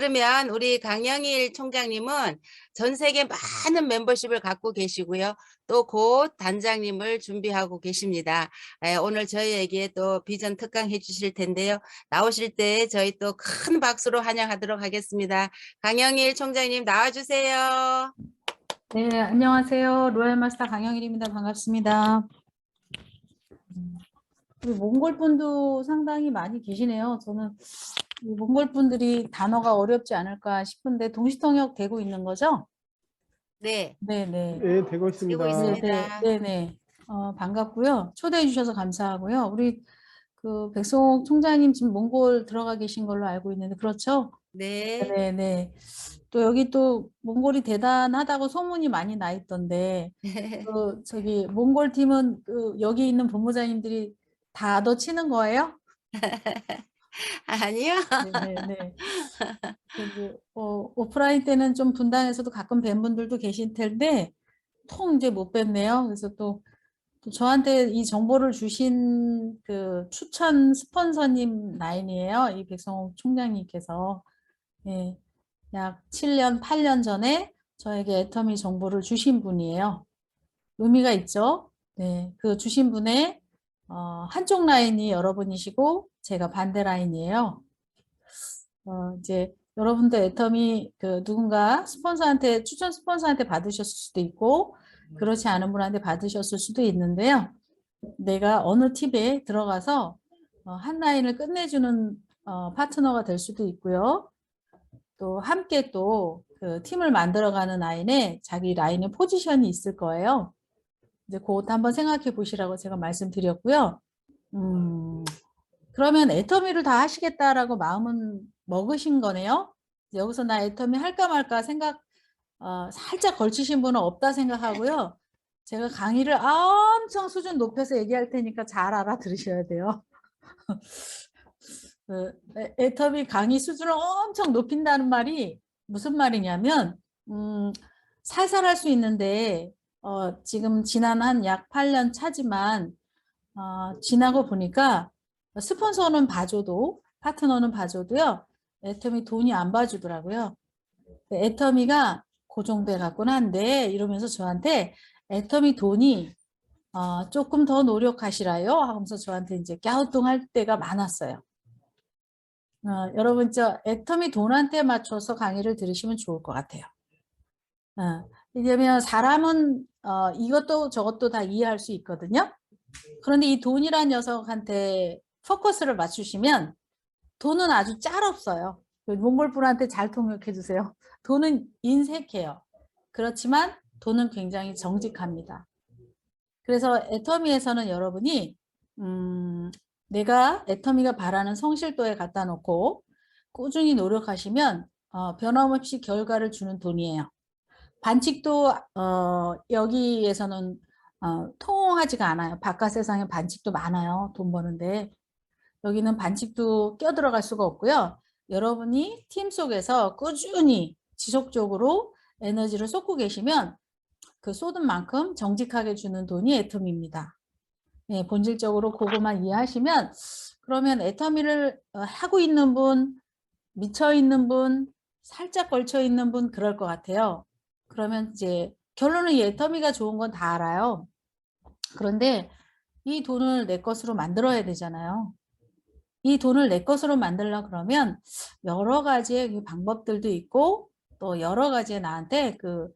그러면 우리 강영일 총장님은 전 세계 많은 멤버십을 갖고 계시고요. 또 곧 단장님을 준비하고 계십니다. 오늘 저희에게 또 비전 특강 해주실 텐데요. 나오실 때 저희 또 큰 박수로 환영하도록 하겠습니다. 강영일 총장님 나와주세요. 네, 안녕하세요. 로얄마스터 강영일입니다. 반갑습니다. 우리 몽골 분도 상당히 많이 계시네요. 저는 이 몽골 분들이 단어가 어렵지 않을까 싶은데 동시통역 되고 있는 거죠? 네, 네네. 네, 되고 되고 있습니다. 있습니다. 네네. 반갑고요. 초대해 주셔서 감사하고요. 우리 그 백송 총장님 지금 몽골 들어가 계신 걸로 알고 있는데 그렇죠? 네. 네네. 또 여기 또 몽골이 대단하다고 소문이 많이 나 있던데 그 저기 몽골 팀은 그 여기 있는 본부장님들이 다 너 치는 거예요? 아니요. 네네네. 이제 오프라인 때는 좀 분당에서도 가끔 뵌 분들도 계실 텐데 통 이제 못 뵀네요. 그래서 또 저한테 이 정보를 주신 그 추천 스폰서님 라인이에요. 이 백성호 총장님께서 예, 약 7년, 8년 전에 저에게 애터미 정보를 주신 분이에요. 의미가 있죠. 네, 그 주신 분의 한쪽 라인이 여러분이시고 제가 반대 라인이에요. 이제 여러분도 애터미 그 누군가 스폰서한테 추천 스폰서한테 받으셨을 수도 있고 그렇지 않은 분한테 받으셨을 수도 있는데요. 내가 어느 팁에 들어가서 한 라인을 끝내주는 파트너가 될 수도 있고요. 또 함께 또 그 팀을 만들어가는 라인에 자기 라인의 포지션이 있을 거예요. 이제 그것도 한번 생각해 보시라고 제가 말씀드렸고요. 그러면 애터미를 다 하시겠다라고 마음은 먹으신 거네요. 여기서 나 애터미 할까 말까 생각 살짝 걸치신 분은 없다 생각하고요. 제가 강의를 엄청 수준 높여서 얘기할 테니까 잘 알아들으셔야 돼요. 애터미 강의 수준을 엄청 높인다는 말이 무슨 말이냐면 살살 할 수 있는데 지금 지난 한 약 8년 차지만 지나고 보니까 스폰서는 봐줘도 파트너는 봐줘도요. 애터미 돈이 안 봐주더라고요. 애터미가 그 정도에 갖고는 한데 이러면서 저한테 애터미 돈이 조금 더 노력하시라요 하면서 저한테 이제 갸우뚱할 때가 많았어요. 여러분 저 애터미 돈한테 맞춰서 강의를 들으시면 좋을 것 같아요. 왜냐면 사람은 이것도 저것도 다 이해할 수 있거든요. 그런데 이 돈이란 녀석한테 포커스를 맞추시면 돈은 아주 짤없어요. 몽골 분한테 잘 통역해 주세요. 돈은 인색해요. 그렇지만 돈은 굉장히 정직합니다. 그래서 애터미에서는 여러분이 내가 애터미가 바라는 성실도에 갖다 놓고 꾸준히 노력하시면 변함없이 결과를 주는 돈이에요. 반칙도 여기에서는 통하지가 않아요. 바깥 세상에 반칙도 많아요. 돈 버는데 여기는 반칙도 껴들어갈 수가 없고요. 여러분이 팀 속에서 꾸준히 지속적으로 에너지를 쏟고 계시면 그 쏟은 만큼 정직하게 주는 돈이 애터미입니다. 네, 본질적으로 그것만 이해하시면 그러면 애터미를 하고 있는 분, 미쳐 있는 분, 살짝 걸쳐 있는 분 그럴 것 같아요. 그러면 이제 결론은 이 애터미가 좋은 건 다 알아요. 그런데 이 돈을 내 것으로 만들어야 되잖아요. 이 돈을 내 것으로 만들려 그러면 여러 가지의 방법들도 있고 또 여러 가지의 나한테 그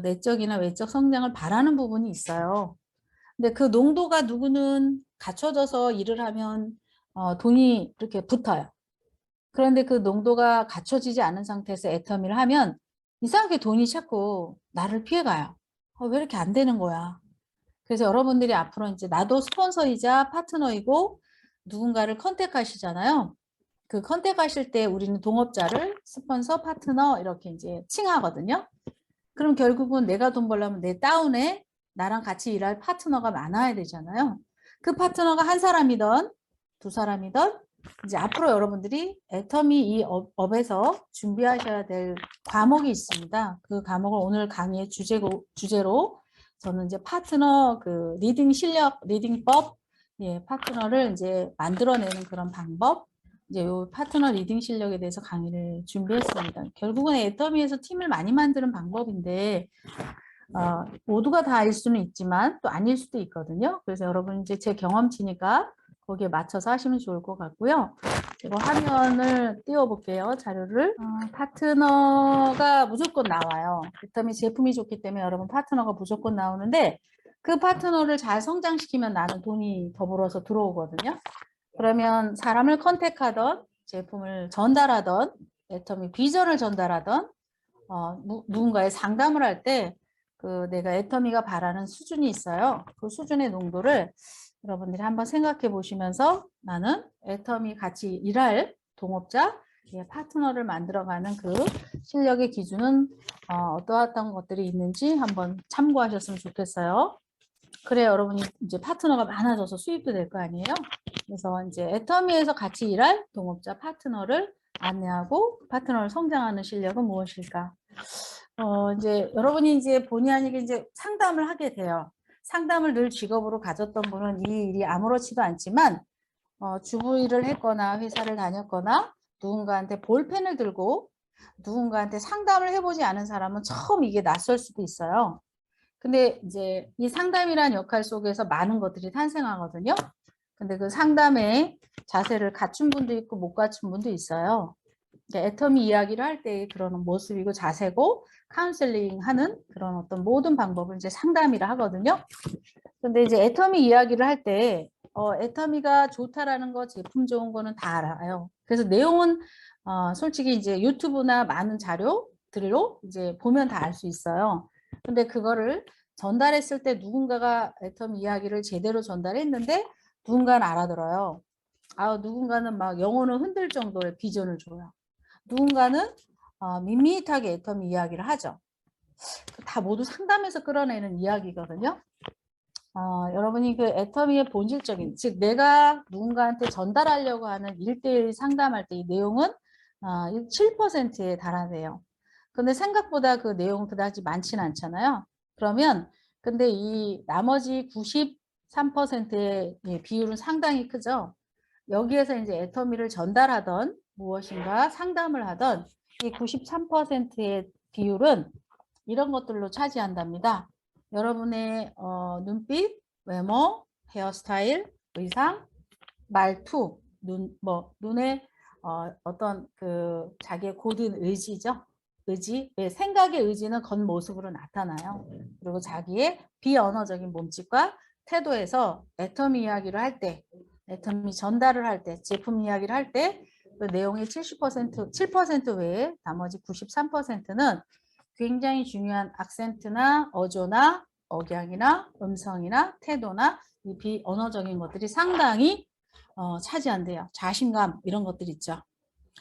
내적이나 외적 성장을 바라는 부분이 있어요. 근데 그 농도가 누구는 갖춰져서 일을 하면 돈이 이렇게 붙어요. 그런데 그 농도가 갖춰지지 않은 상태에서 애터미를 하면 이상하게 돈이 자꾸 나를 피해가요. 왜 이렇게 안 되는 거야? 그래서 여러분들이 앞으로 이제 나도 스폰서이자 파트너이고 누군가를 컨택하시잖아요. 그 컨택하실 때 우리는 동업자를 스폰서, 파트너 이렇게 이제 칭하거든요. 그럼 결국은 내가 돈 벌려면 내 다운에 나랑 같이 일할 파트너가 많아야 되잖아요. 그 파트너가 한 사람이든 두 사람이든 이제 앞으로 여러분들이 애터미 이 업에서 준비하셔야 될 과목이 있습니다. 그 과목을 오늘 강의의 주제로 저는 이제 파트너 그 리딩 실력, 리딩법, 예, 파트너를 이제 만들어내는 그런 방법, 이제 요 파트너 리딩 실력에 대해서 강의를 준비했습니다. 결국은 애터미에서 팀을 많이 만드는 방법인데 모두가 다일 수는 있지만 또 아닐 수도 있거든요. 그래서 여러분 이제 제 경험치니까 거기에 맞춰서 하시면 좋을 것 같고요. 이거 화면을 띄워볼게요. 자료를. 파트너가 무조건 나와요. 애터미 제품이 좋기 때문에 여러분 파트너가 무조건 나오는데 그 파트너를 잘 성장시키면 나는 돈이 더불어서 들어오거든요. 그러면 사람을 컨택하던 제품을 전달하던 애터미 비전을 전달하던 누군가의 상담을 할 때 그 내가 애터미가 바라는 수준이 있어요. 그 수준의 농도를 여러분들이 한번 생각해 보시면서 나는 애터미 같이 일할 동업자, 파트너를 만들어가는 그 실력의 기준은 어떠한 것들이 있는지 한번 참고하셨으면 좋겠어요. 그래 여러분이 이제 파트너가 많아져서 수입도 될 거 아니에요. 그래서 이제 애터미에서 같이 일할 동업자 파트너를 안내하고 파트너를 성장하는 실력은 무엇일까? 이제 여러분이 이제 본의 아니게 이제 상담을 하게 돼요. 상담을 늘 직업으로 가졌던 분은 이 일이 아무렇지도 않지만 주부 일을 했거나 회사를 다녔거나 누군가한테 볼펜을 들고 누군가한테 상담을 해보지 않은 사람은 처음 이게 낯설 수도 있어요. 근데 이제 이 상담이라는 역할 속에서 많은 것들이 탄생하거든요. 근데 그 상담의 자세를 갖춘 분도 있고 못 갖춘 분도 있어요. 애터미 이야기를 할 때의 그런 모습이고 자세고 카운셀링 하는 그런 어떤 모든 방법을 이제 상담이라 하거든요. 근데 이제 애터미 이야기를 할 때 애터미가 좋다라는 거, 제품 좋은 거는 다 알아요. 그래서 내용은 솔직히 이제 유튜브나 많은 자료들로 이제 보면 다 알 수 있어요. 근데 그거를 전달했을 때 누군가가 애터미 이야기를 제대로 전달했는데 누군가는 알아들어요. 누군가는 막 영혼을 흔들 정도의 비전을 줘요. 누군가는 밋밋하게 애터미 이야기를 하죠. 다 모두 상담에서 끌어내는 이야기거든요. 여러분이 그 애터미의 본질적인, 즉 내가 누군가한테 전달하려고 하는 1대1 상담할 때 이 내용은 7%에 달하네요. 근데 생각보다 그 내용 그다지 많지는 않잖아요. 그러면 근데 이 나머지 93%의 비율은 상당히 크죠. 여기에서 이제 애터미를 전달하던 무엇인가 상담을 하던 이 93%의 비율은 이런 것들로 차지한답니다. 여러분의 눈빛, 외모, 헤어스타일, 의상, 말투, 눈의 어떤 그 자기의 고든 의지죠. 의지, 생각의 의지는 겉모습으로 나타나요. 그리고 자기의 비언어적인 몸짓과 태도에서 애터미 이야기를 할 때, 애터미 전달을 할 때, 제품 이야기를 할 때 그 내용의 70%, 7% 외에 나머지 93%는 굉장히 중요한 악센트나 어조나 억양이나 음성이나 태도나 이 비언어적인 것들이 상당히 차지한대요. 자신감 이런 것들 있죠.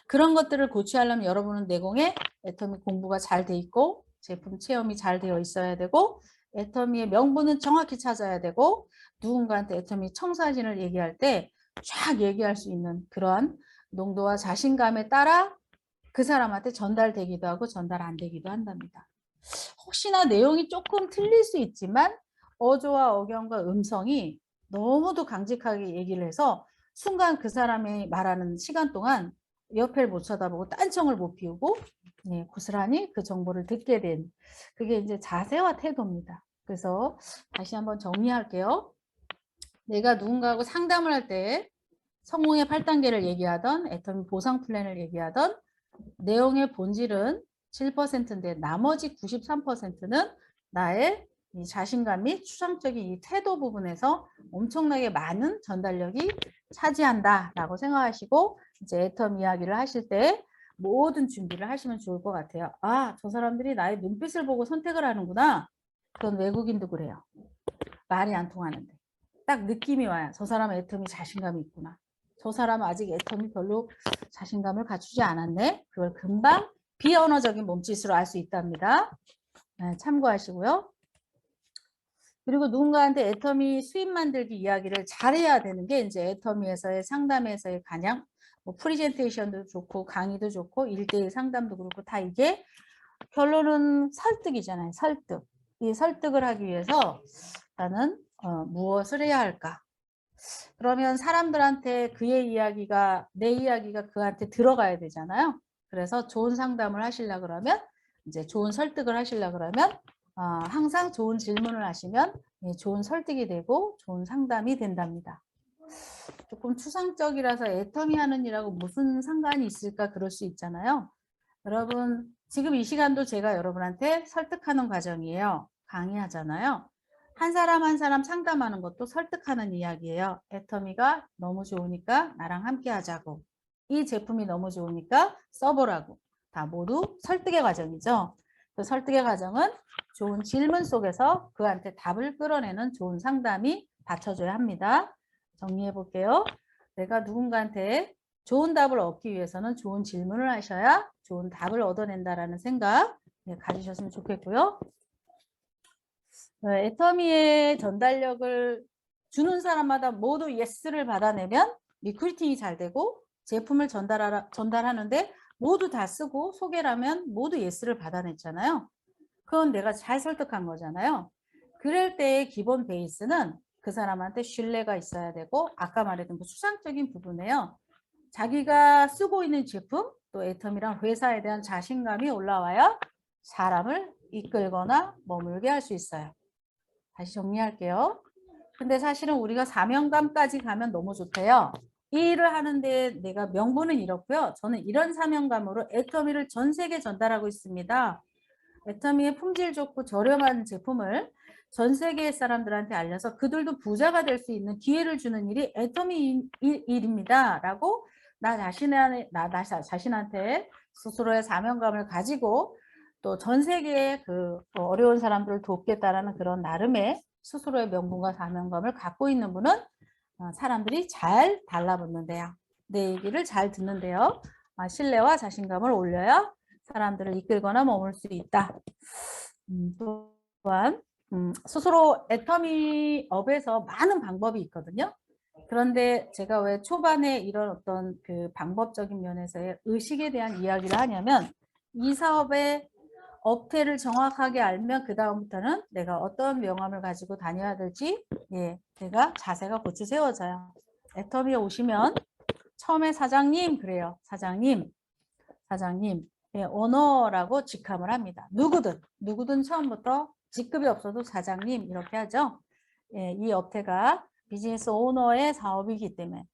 그런 것들을 고취하려면 여러분은 내공에 애터미 공부가 잘 돼 있고 제품 체험이 잘 되어 있어야 되고 애터미의 명분은 정확히 찾아야 되고 누군가한테 애터미 청사진을 얘기할 때 쫙 얘기할 수 있는 그러한 농도와 자신감에 따라 그 사람한테 전달되기도 하고 전달 안 되기도 한답니다. 혹시나 내용이 조금 틀릴 수 있지만 어조와 억양과 음성이 너무도 강직하게 얘기를 해서 순간 그 사람이 말하는 시간 동안 옆을 못 쳐다보고 딴청을 못 피우고 고스란히 그 정보를 듣게 된 그게 이제 자세와 태도입니다. 그래서 다시 한번 정리할게요. 내가 누군가하고 상담을 할 때 성공의 8단계를 얘기하던 애터미 보상 플랜을 얘기하던 내용의 본질은 7%인데 나머지 93%는 나의 이 자신감 및 추상적인 이 태도 부분에서 엄청나게 많은 전달력이 차지한다라고 생각하시고 이제 애터미 이야기를 하실 때 모든 준비를 하시면 좋을 것 같아요. 저 사람들이 나의 눈빛을 보고 선택을 하는구나. 그건 외국인도 그래요. 말이 안 통하는데. 딱 느낌이 와요. 저 사람은 애터미 자신감이 있구나. 저 사람은 아직 애터미 별로 자신감을 갖추지 않았네. 그걸 금방 비언어적인 몸짓으로 알 수 있답니다. 참고하시고요. 그리고 누군가한테 애터미 수입 만들기 이야기를 잘해야 되는 게 이제 애터미에서의 상담에서의 가장 프리젠테이션도 좋고 강의도 좋고 1대1 상담도 그렇고 다 이게 결론은 설득이잖아요. 설득. 이 설득을 하기 위해서 나는 무엇을 해야 할까? 그러면 사람들한테 그의 이야기가 내 이야기가 그한테 들어가야 되잖아요. 그래서 좋은 상담을 하시려 그러면 이제 좋은 설득을 하시려 그러면 항상 좋은 질문을 하시면 좋은 설득이 되고 좋은 상담이 된답니다. 조금 추상적이라서 애터미 하는 일하고 무슨 상관이 있을까 그럴 수 있잖아요. 여러분 지금 이 시간도 제가 여러분한테 설득하는 과정이에요. 강의하잖아요. 한 사람 한 사람 상담하는 것도 설득하는 이야기예요. 애터미가 너무 좋으니까 나랑 함께 하자고. 이 제품이 너무 좋으니까 써보라고. 다 모두 설득의 과정이죠. 그 설득의 과정은 좋은 질문 속에서 그한테 답을 끌어내는 좋은 상담이 받쳐줘야 합니다. 정리해 볼게요. 내가 누군가한테 좋은 답을 얻기 위해서는 좋은 질문을 하셔야 좋은 답을 얻어낸다라는 생각 가지셨으면 좋겠고요. 애터미의 전달력을 주는 사람마다 모두 예스를 받아내면 리크루팅이 잘 되고 제품을 전달하는데 모두 다 쓰고 소개를 하면 모두 예스를 받아냈잖아요. 그건 내가 잘 설득한 거잖아요. 그럴 때의 기본 베이스는 그 사람한테 신뢰가 있어야 되고 아까 말했던 그 수상적인 부분에요. 자기가 쓰고 있는 제품 또 애텀이랑 회사에 대한 자신감이 올라와야 사람을 이끌거나 머물게 할 수 있어요. 다시 정리할게요. 근데 사실은 우리가 사명감까지 가면 너무 좋대요. 이 일을 하는데 내가 명분은 이렇고요. 저는 이런 사명감으로 애터미를 전 세계에 전달하고 있습니다. 애터미의 품질 좋고 저렴한 제품을 전 세계 사람들한테 알려서 그들도 부자가 될 수 있는 기회를 주는 일이 애터미 일입니다. 라고 나 자신한테 스스로의 사명감을 가지고 또 전 세계의 그 어려운 사람들을 돕겠다라는 그런 나름의 스스로의 명분과 사명감을 갖고 있는 분은 사람들이 잘 달라붙는데요. 내 얘기를 잘 듣는데요. 신뢰와 자신감을 올려야 사람들을 이끌거나 머물 수 있다. 또한 스스로 애터미 업에서 많은 방법이 있거든요. 그런데 제가 왜 초반에 이런 어떤 그 방법적인 면에서의 의식에 대한 이야기를 하냐면 이 사업의 업태를 정확하게 알면 그 다음부터는 내가 어떤 명함을 가지고 다녀야 될지 내가 자세가 고쳐 세워져요. 애터미에 오시면 처음에 사장님 그래요. 사장님 오너라고 직함을 합니다. 누구든 처음부터 직급이 없어도 사장님 이렇게 하죠. 이 업태가 비즈니스 오너의 사업이기 때문에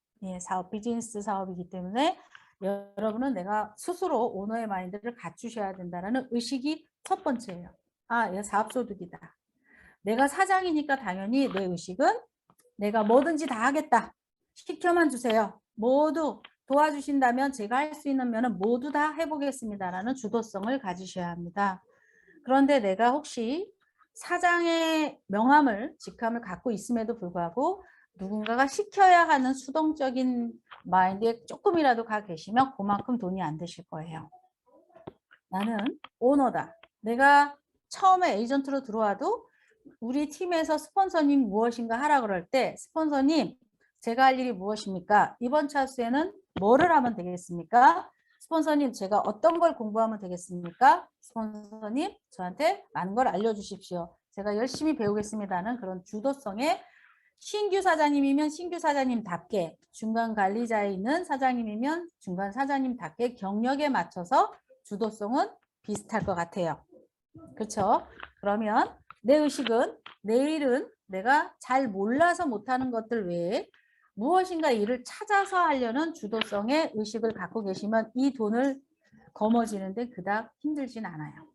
비즈니스 사업이기 때문에 여러분은 내가 스스로 오너의 마인드를 갖추셔야 된다는 의식이 첫 번째예요. 얘 사업소득이다. 내가 사장이니까 당연히 내 의식은 내가 뭐든지 다 하겠다. 시켜만 주세요. 모두 도와주신다면 제가 할 수 있는 면은 모두 다 해보겠습니다라는 주도성을 가지셔야 합니다. 그런데 내가 혹시 사장의 명함을 직함을 갖고 있음에도 불구하고 누군가가 시켜야 하는 수동적인 마인드에 조금이라도 가 계시면 그만큼 돈이 안 되실 거예요. 나는 오너다. 내가 처음에 에이전트로 들어와도 우리 팀에서 스폰서님 무엇인가 하라 그럴 때 스폰서님 제가 할 일이 무엇입니까? 이번 차수에는 뭐를 하면 되겠습니까? 스폰서님 제가 어떤 걸 공부하면 되겠습니까? 스폰서님 저한테 많은 걸 알려주십시오. 제가 열심히 배우겠습니다는 그런 주도성에 신규 사장님이면 신규 사장님답게 중간 관리자에 있는 사장님이면 중간 사장님답게 경력에 맞춰서 주도성은 비슷할 것 같아요. 그렇죠? 그러면 내 의식은 내일은 내가 잘 몰라서 못하는 것들 외에 무엇인가 일을 찾아서 하려는 주도성의 의식을 갖고 계시면 이 돈을 거머쥐는데 그닥 힘들진 않아요.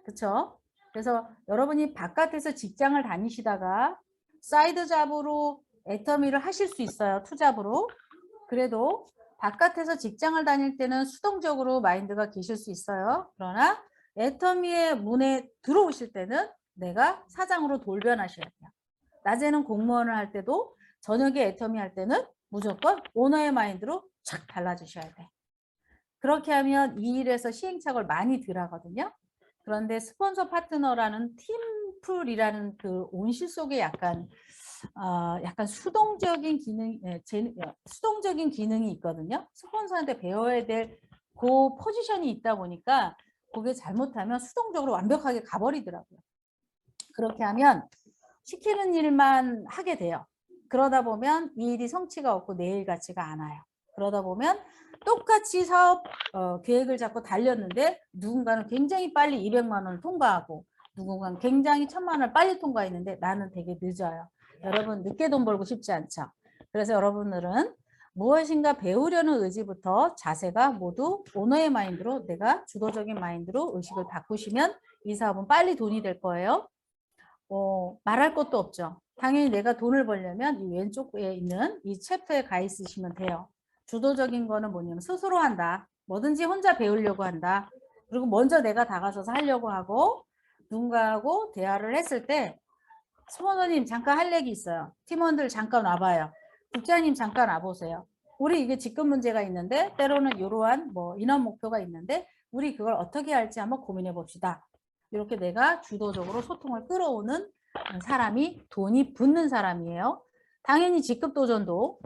그렇죠? 그래서 여러분이 바깥에서 직장을 다니시다가 사이드 잡으로 애터미를 하실 수 있어요. 투잡으로. 그래도 바깥에서 직장을 다닐 때는 수동적으로 마인드가 계실 수 있어요. 그러나 애터미의 문에 들어오실 때는 내가 사장으로 돌변하셔야 돼요. 낮에는 공무원을 할 때도 저녁에 애터미 할 때는 무조건 오너의 마인드로 착 달라지셔야 돼. 그렇게 하면 이 일에서 시행착오를 많이 덜 하거든요. 그런데 스폰서 파트너라는 팀플이라는 그 온실 속에 약간 수동적인 수동적인 기능이 있거든요. 스폰서한테 배워야 될 그 포지션이 있다 보니까 그게 잘못하면 수동적으로 완벽하게 가버리더라고요. 그렇게 하면 시키는 일만 하게 돼요. 그러다 보면 이 일이 성취가 없고 내 일 같지가 않아요. 그러다 보면 똑같이 사업 계획을 잡고 달렸는데 누군가는 굉장히 빨리 200만 원을 통과하고 누군가는 굉장히 1000만 원을 빨리 통과했는데 나는 되게 늦어요. 여러분 늦게 돈 벌고 싶지 않죠. 그래서 여러분들은 무엇인가 배우려는 의지부터 자세가 모두 오너의 마인드로 내가 주도적인 마인드로 의식을 바꾸시면 이 사업은 빨리 돈이 될 거예요. 말할 것도 없죠. 당연히 내가 돈을 벌려면 이 왼쪽에 있는 이 챕터에 가 있으시면 돼요. 주도적인 거는 뭐냐면 스스로 한다. 뭐든지 혼자 배우려고 한다. 그리고 먼저 내가 다가서서 하려고 하고 누군가하고 대화를 했을 때 스포너님 잠깐 할 얘기 있어요. 팀원들 잠깐 와봐요. 국장님 잠깐 와보세요. 우리 이게 직급 문제가 있는데 때로는 이러한 뭐 인원 목표가 있는데 우리 그걸 어떻게 할지 한번 고민해 봅시다. 이렇게 내가 주도적으로 소통을 끌어오는 사람이 돈이 붙는 사람이에요. 당연히 직급 도전도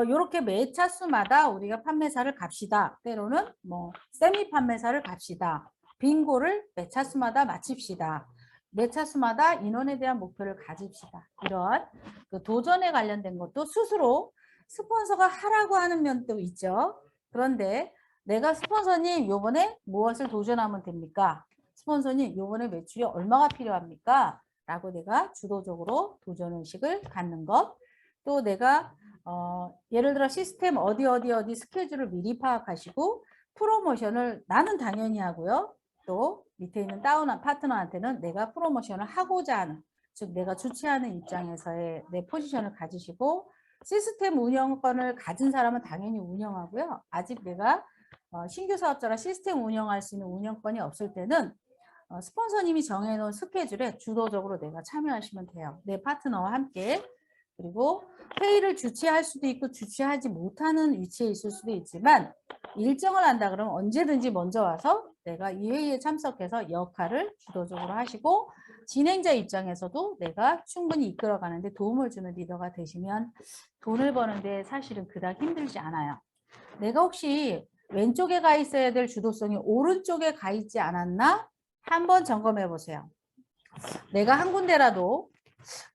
이렇게 매 차수마다 우리가 판매사를 갑시다. 때로는 뭐 세미 판매사를 갑시다. 빙고를 매 차수마다 마칩시다. 매 차수마다 인원에 대한 목표를 가집시다. 이런 그 도전에 관련된 것도 스스로 스폰서가 하라고 하는 면도 있죠. 그런데 내가 스폰서님 요번에 무엇을 도전하면 됩니까? 스폰서님 요번에 매출이 얼마가 필요합니까? 라고 내가 주도적으로 도전의식을 갖는 것. 또 내가 예를 들어 시스템 어디 스케줄을 미리 파악하시고 프로모션을 나는 당연히 하고요. 또 밑에 있는 다운한 파트너한테는 내가 프로모션을 하고자 하는 즉 내가 주최하는 입장에서의 내 포지션을 가지시고 시스템 운영권을 가진 사람은 당연히 운영하고요. 아직 내가 신규 사업자라 시스템 운영할 수 있는 운영권이 없을 때는 스폰서님이 정해놓은 스케줄에 주도적으로 내가 참여하시면 돼요. 내 파트너와 함께. 그리고 회의를 주최할 수도 있고 주최하지 못하는 위치에 있을 수도 있지만 일정을 한다 그러면 언제든지 먼저 와서 내가 이 회의에 참석해서 역할을 주도적으로 하시고 진행자 입장에서도 내가 충분히 이끌어가는데 도움을 주는 리더가 되시면 돈을 버는데 사실은 그닥 힘들지 않아요. 내가 혹시 왼쪽에 가 있어야 될 주도성이 오른쪽에 가 있지 않았나? 한번 점검해 보세요. 내가 한 군데라도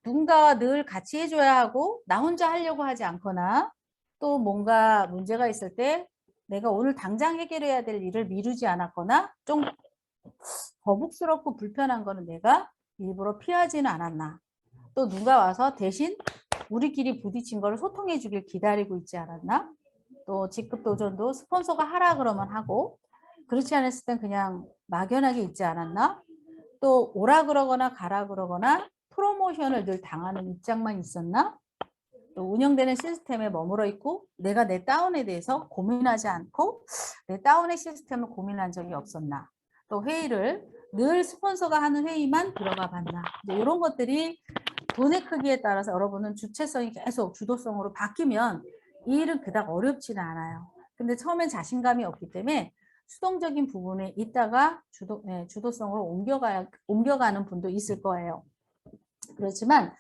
누군가와 늘 같이 해줘야 하고 나 혼자 하려고 하지 않거나 또 뭔가 문제가 있을 때 내가 오늘 당장 해결해야 될 일을 미루지 않았거나 좀 거북스럽고 불편한 거는 내가 일부러 피하지는 않았나. 또 누가 와서 대신 우리끼리 부딪힌 거를 소통해 주길 기다리고 있지 않았나. 또 직급 도전도 스폰서가 하라 그러면 하고 그렇지 않았을 땐 그냥 막연하게 있지 않았나. 또 오라 그러거나 가라 그러거나 프로모션을 늘 당하는 입장만 있었나? 또 운영되는 시스템에 머물러 있고 내가 내 다운에 대해서 고민하지 않고 내 다운의 시스템을 고민한 적이 없었나? 또 회의를 늘 스폰서가 하는 회의만 들어가 봤나? 이런 것들이 돈의 크기에 따라서 여러분은 주체성이 계속 주도성으로 바뀌면 이 일은 그닥 어렵지는 않아요. 근데 처음엔 자신감이 없기 때문에 수동적인 부분에 있다가 주도성으로 옮겨가는 분도 있을 거예요. 그렇지만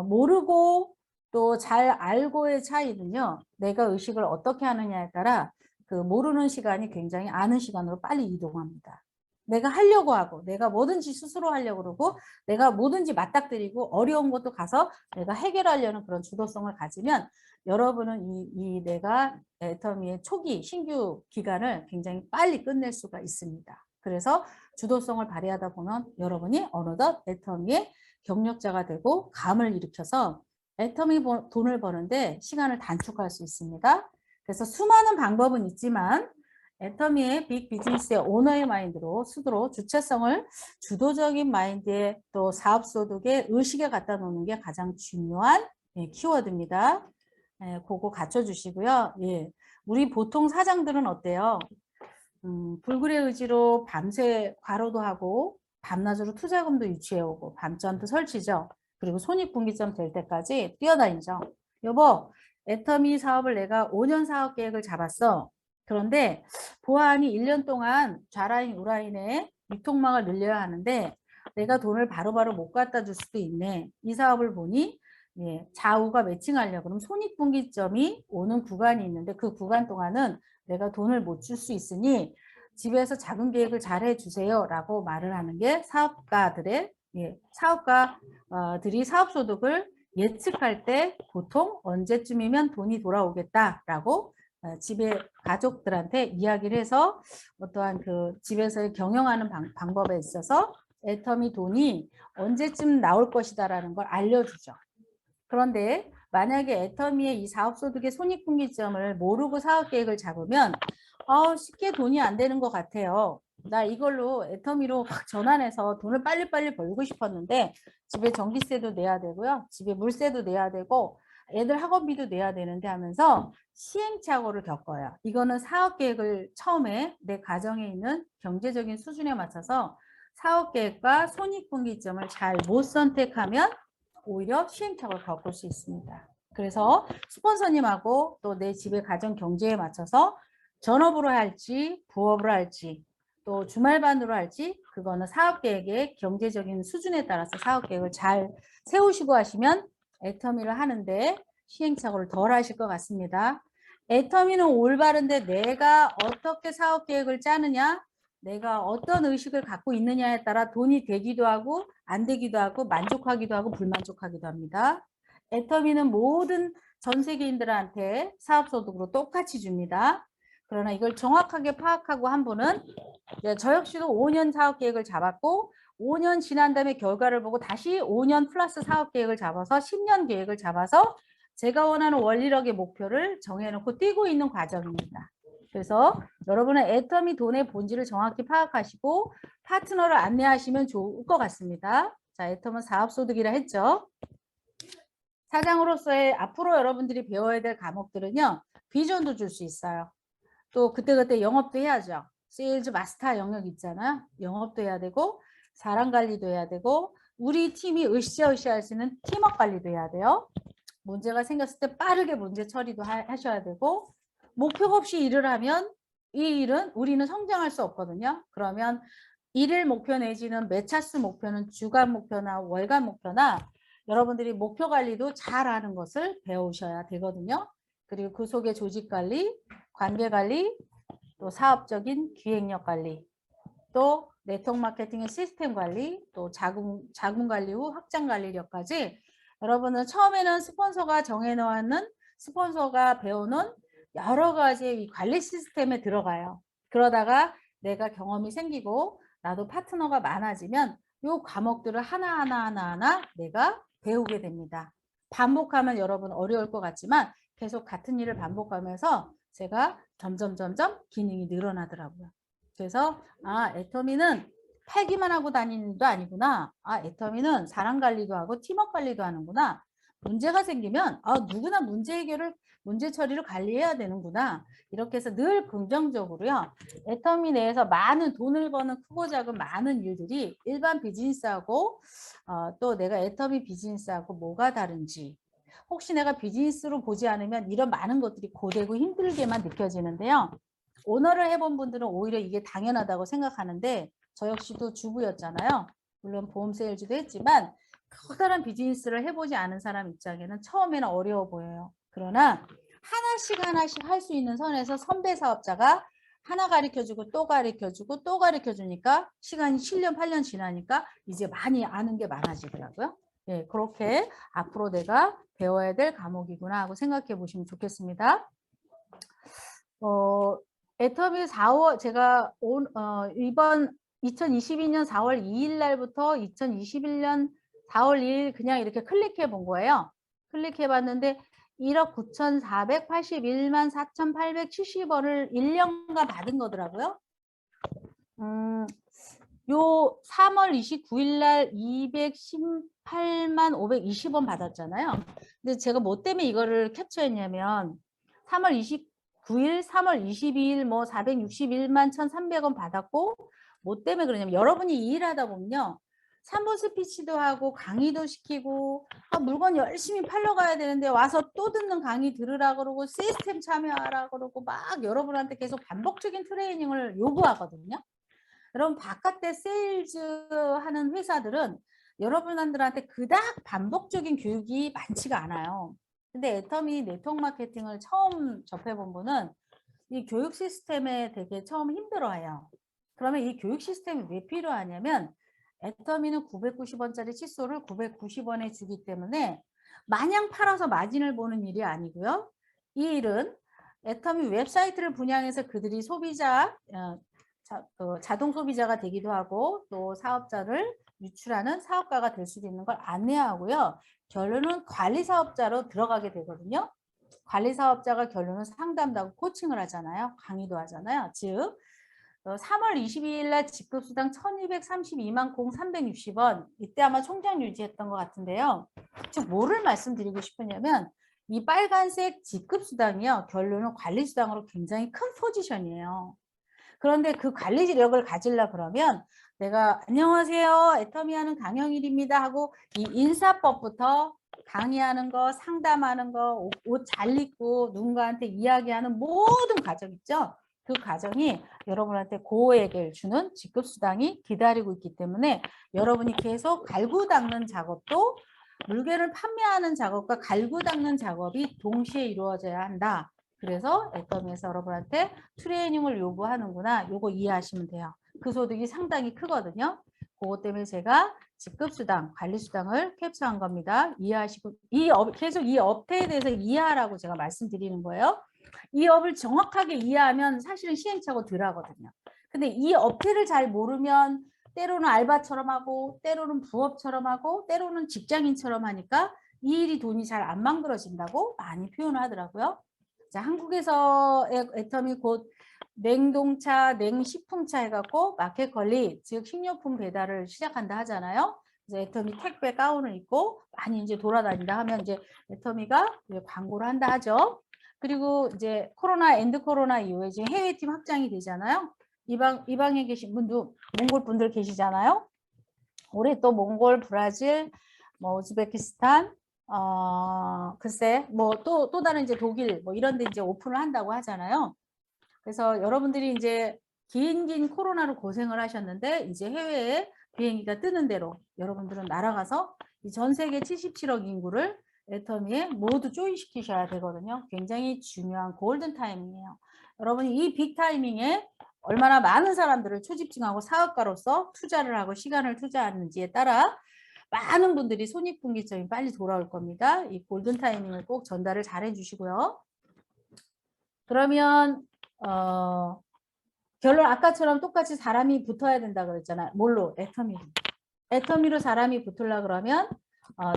모르고 또 잘 알고의 차이는요. 내가 의식을 어떻게 하느냐에 따라 그 모르는 시간이 굉장히 아는 시간으로 빨리 이동합니다. 내가 하려고 하고 내가 뭐든지 스스로 하려고 그러고 내가 뭐든지 맞닥뜨리고 어려운 것도 가서 내가 해결하려는 그런 주도성을 가지면 여러분은 이 내가 애터미의 초기 신규 기간을 굉장히 빨리 끝낼 수가 있습니다. 그래서 주도성을 발휘하다 보면 여러분이 어느덧 애터미의 경력자가 되고 감을 일으켜서 애터미 돈을 버는데 시간을 단축할 수 있습니다. 그래서 수많은 방법은 있지만 애터미의 빅 비즈니스의 오너의 마인드로 스스로 주체성을 주도적인 마인드에 또 사업소득의 의식에 갖다 놓는 게 가장 중요한 키워드입니다. 그거 갖춰주시고요. 예. 우리 보통 사장들은 어때요? 불굴의 의지로 밤새 과로도 하고 밤낮으로 투자금도 유치해오고 밤잠도 설치죠. 그리고 손익분기점 될 때까지 뛰어다니죠. 여보, 애터미 사업을 내가 5년 사업 계획을 잡았어. 그런데 보안이 1년 동안 좌라인 우라인에 유통망을 늘려야 하는데 내가 돈을 바로바로 못 갖다 줄 수도 있네. 이 사업을 보니 좌우가 매칭하려고 그러면 손익분기점이 오는 구간이 있는데 그 구간 동안은 내가 돈을 못 줄 수 있으니 집에서 자금 계획을 잘 해주세요 라고 말을 하는 게 사업가들이 사업소득을 예측할 때 보통 언제쯤이면 돈이 돌아오겠다라고 집에 가족들한테 이야기를 해서 어떠한 그 집에서 경영하는 방법에 있어서 애터미 돈이 언제쯤 나올 것이다라는 걸 알려주죠. 그런데 만약에 애터미의 이 사업소득의 손익분기점을 모르고 사업계획을 잡으면 쉽게 돈이 안 되는 것 같아요. 나 이걸로 애터미로 확 전환해서 돈을 빨리빨리 벌고 싶었는데 집에 전기세도 내야 되고요. 집에 물세도 내야 되고 애들 학원비도 내야 되는데 하면서 시행착오를 겪어요. 이거는 사업계획을 처음에 내 가정에 있는 경제적인 수준에 맞춰서 사업계획과 손익분기점을 잘 못 선택하면 오히려 시행착오를 겪을 수 있습니다. 그래서 스폰서님하고 또 내 집의 가정 경제에 맞춰서 전업으로 할지 부업으로 할지 또 주말반으로 할지 그거는 사업계획의 경제적인 수준에 따라서 사업계획을 잘 세우시고 하시면 애터미를 하는데 시행착오를 덜 하실 것 같습니다. 애터미는 올바른데 내가 어떻게 사업계획을 짜느냐 내가 어떤 의식을 갖고 있느냐에 따라 돈이 되기도 하고 안 되기도 하고 만족하기도 하고 불만족하기도 합니다. 애터미는 모든 전 세계인들한테 사업소득으로 똑같이 줍니다. 그러나 이걸 정확하게 파악하고 한 분은 저 역시도 5년 사업계획을 잡았고 5년 지난 다음에 결과를 보고 다시 5년 플러스 사업계획을 잡아서 10년 계획을 잡아서 제가 원하는 원리력의 목표를 정해놓고 뛰고 있는 과정입니다. 그래서 여러분은 애터미 돈의 본질을 정확히 파악하시고 파트너를 안내하시면 좋을 것 같습니다. 자, 애터미 사업소득이라 했죠. 사장으로서의 앞으로 여러분들이 배워야 될 과목들은요. 비전도 줄 수 있어요. 또 그때그때 영업도 해야죠. 세일즈 마스터 영역 있잖아요. 영업도 해야 되고 사람 관리도 해야 되고 우리 팀이 으쌰으쌰 할 수 있는 팀워크 관리도 해야 돼요. 문제가 생겼을 때 빠르게 문제 처리도 하셔야 되고 목표가 없이 일을 하면 이 일은 우리는 성장할 수 없거든요. 그러면 일일 목표 내지는 매차수 목표는 주간 목표나 월간 목표나 여러분들이 목표 관리도 잘하는 것을 배우셔야 되거든요. 그리고 그 속에 조직 관리, 관계 관리, 또 사업적인 기획력 관리, 또 네트워크 마케팅의 시스템 관리, 또 자금 관리 후 확장 관리력까지 여러분은 처음에는 스폰서가 정해놓는 스폰서가 배우는 여러 가지의 이 관리 시스템에 들어가요. 그러다가 내가 경험이 생기고 나도 파트너가 많아지면 이 과목들을 하나하나 내가 배우게 됩니다. 반복하면 여러분 어려울 것 같지만 계속 같은 일을 반복하면서 제가 점점 기능이 늘어나더라고요. 그래서 애터미는 팔기만 하고 다니는 일도 아니구나. 애터미는 사람 관리도 하고 팀워크 관리도 하는구나. 문제가 생기면 누구나 문제 처리를 관리해야 되는구나. 이렇게 해서 늘 긍정적으로요. 애터미 내에서 많은 돈을 버는 크고 작은 많은 일들이 일반 비즈니스하고 또 내가 애터미 비즈니스하고 뭐가 다른지 혹시 내가 비즈니스로 보지 않으면 이런 많은 것들이 고되고 힘들게만 느껴지는데요. 오너를 해본 분들은 오히려 이게 당연하다고 생각하는데 저 역시도 주부였잖아요. 물론 보험 세일즈도 했지만 커다란 비즈니스를 해보지 않은 사람 입장에는 처음에는 어려워 보여요. 그러나 하나씩 할 수 있는 선에서 선배 사업자가 하나 가르쳐주고 또 가르쳐주고 또 가르쳐주니까 시간이 7년 8년 지나니까 이제 많이 아는 게 많아지더라고요. 네, 그렇게 앞으로 내가 배워야 될 과목이구나 하고 생각해 보시면 좋겠습니다. 애터미 4월 제가 이번 2022년 4월 2일 날부터 2021년 4월 2일 그냥 이렇게 클릭해 본 거예요. 클릭해 봤는데 1억 9,481만 4,870원을 1년간 받은 거더라고요. 요 3월 29일 날 218만 520원 받았잖아요. 근데 제가 뭐 때문에 이거를 캡처했냐면 3월 29일, 3월 22일 뭐 461만 1,300원 받았고 뭐 때문에 그러냐면 여러분이 일하다 보면요. 3분 스피치도 하고 강의도 시키고 물건 열심히 팔러 가야 되는데 와서 또 듣는 강의 들으라 그러고 시스템 참여하라 그러고 막 여러분한테 계속 반복적인 트레이닝을 요구하거든요. 여러분 바깥에 세일즈 하는 회사들은 여러분들한테 그닥 반복적인 교육이 많지가 않아요. 근데 애터미 네트워크 마케팅을 처음 접해본 분은 이 교육 시스템에 되게 처음 힘들어해요. 그러면 이 교육 시스템이 왜 필요하냐면 애터미는 990원짜리 칫솔을 990원에 주기 때문에 마냥 팔아서 마진을 보는 일이 아니고요. 이 일은 애터미 웹사이트를 분양해서 그들이 소비자, 자동 소비자가 되기도 하고 또 사업자를 유출하는 사업가가 될 수도 있는 걸 안내하고요. 결론은 관리 사업자로 들어가게 되거든요. 관리 사업자가 결론은 상담도 하고 코칭을 하잖아요. 강의도 하잖아요. 즉 3월 22일 날 직급수당 1232만 0360원 이때 아마 총장 유지했던 것 같은데요. 즉 뭐를 말씀드리고 싶으냐면 이 빨간색 직급수당이요. 결론은 관리수당으로 굉장히 큰 포지션이에요. 그런데 그 관리력을 가지려 그러면 내가 안녕하세요. 애터미 하는 강영일입니다 하고 이 인사법부터 강의하는 거, 상담하는 거, 옷 잘 입고 누군가한테 이야기하는 모든 과정 있죠. 그 과정이 여러분한테 고액을 주는 직급수당이 기다리고 있기 때문에 여러분이 계속 갈고 닦는 작업도 물건을 판매하는 작업과 갈고 닦는 작업이 동시에 이루어져야 한다. 그래서 애터미에서 여러분한테 트레이닝을 요구하는구나. 요거 이해하시면 돼요. 그 소득이 상당히 크거든요. 그것 때문에 제가 직급수당, 관리수당을 캡처한 겁니다. 이해하시고 계속 이 업태에 대해서 이해하라고 제가 말씀드리는 거예요. 이 업을 정확하게 이해하면 사실은 시행착오 덜 하거든요. 근데 이 업태를 잘 모르면 때로는 알바처럼 하고 때로는 부업처럼 하고 때로는 직장인처럼 하니까 이 일이 돈이 잘 안 만들어진다고 많이 표현을 하더라고요. 자, 한국에서 애터미 곧 냉동차, 냉식품차 해갖고 마켓컬리, 즉 식료품 배달을 시작한다 하잖아요. 이제 애터미 택배 가운을 입고 많이 이제 돌아다닌다 하면 이제 애터미가 광고를 한다 하죠. 그리고 이제 엔드 코로나 이후에 이제 해외팀 확장이 되잖아요. 이방에 계신 분도 몽골 분들 계시잖아요. 올해 또 몽골, 브라질, 뭐 우즈베키스탄, 글쎄 뭐 또 다른 이제 독일 뭐 이런 데 이제 오픈을 한다고 하잖아요. 그래서 여러분들이 이제 긴 코로나로 고생을 하셨는데 이제 해외에 비행기가 뜨는 대로 여러분들은 날아가서 이 전 세계 77억 인구를 애터미에 모두 조인시키셔야 되거든요. 굉장히 중요한 골든 타이밍이에요. 여러분이 이 빅 타이밍에 얼마나 많은 사람들을 초집중하고 사업가로서 투자를 하고 시간을 투자하는지에 따라 많은 분들이 손익분기점이 빨리 돌아올 겁니다. 이 골든 타이밍을 꼭 전달을 잘 해주시고요. 그러면 결론 아까처럼 똑같이 사람이 붙어야 된다 그랬잖아요. 뭘로? 애터미로. 애터미로 사람이 붙으려 그러면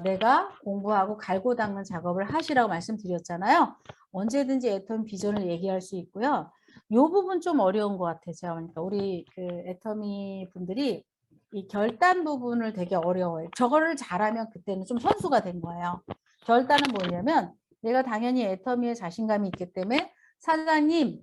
내가 공부하고 갈고 닦는 작업을 하시라고 말씀드렸잖아요. 언제든지 애터미 비전을 얘기할 수 있고요. 이 부분 좀 어려운 것 같아요. 제가 보니까 우리 그 애터미 분들이 이 결단 부분을 되게 어려워요. 저거를 잘하면 그때는 좀 선수가 된 거예요. 결단은 뭐냐면 내가 당연히 애터미에 자신감이 있기 때문에 사장님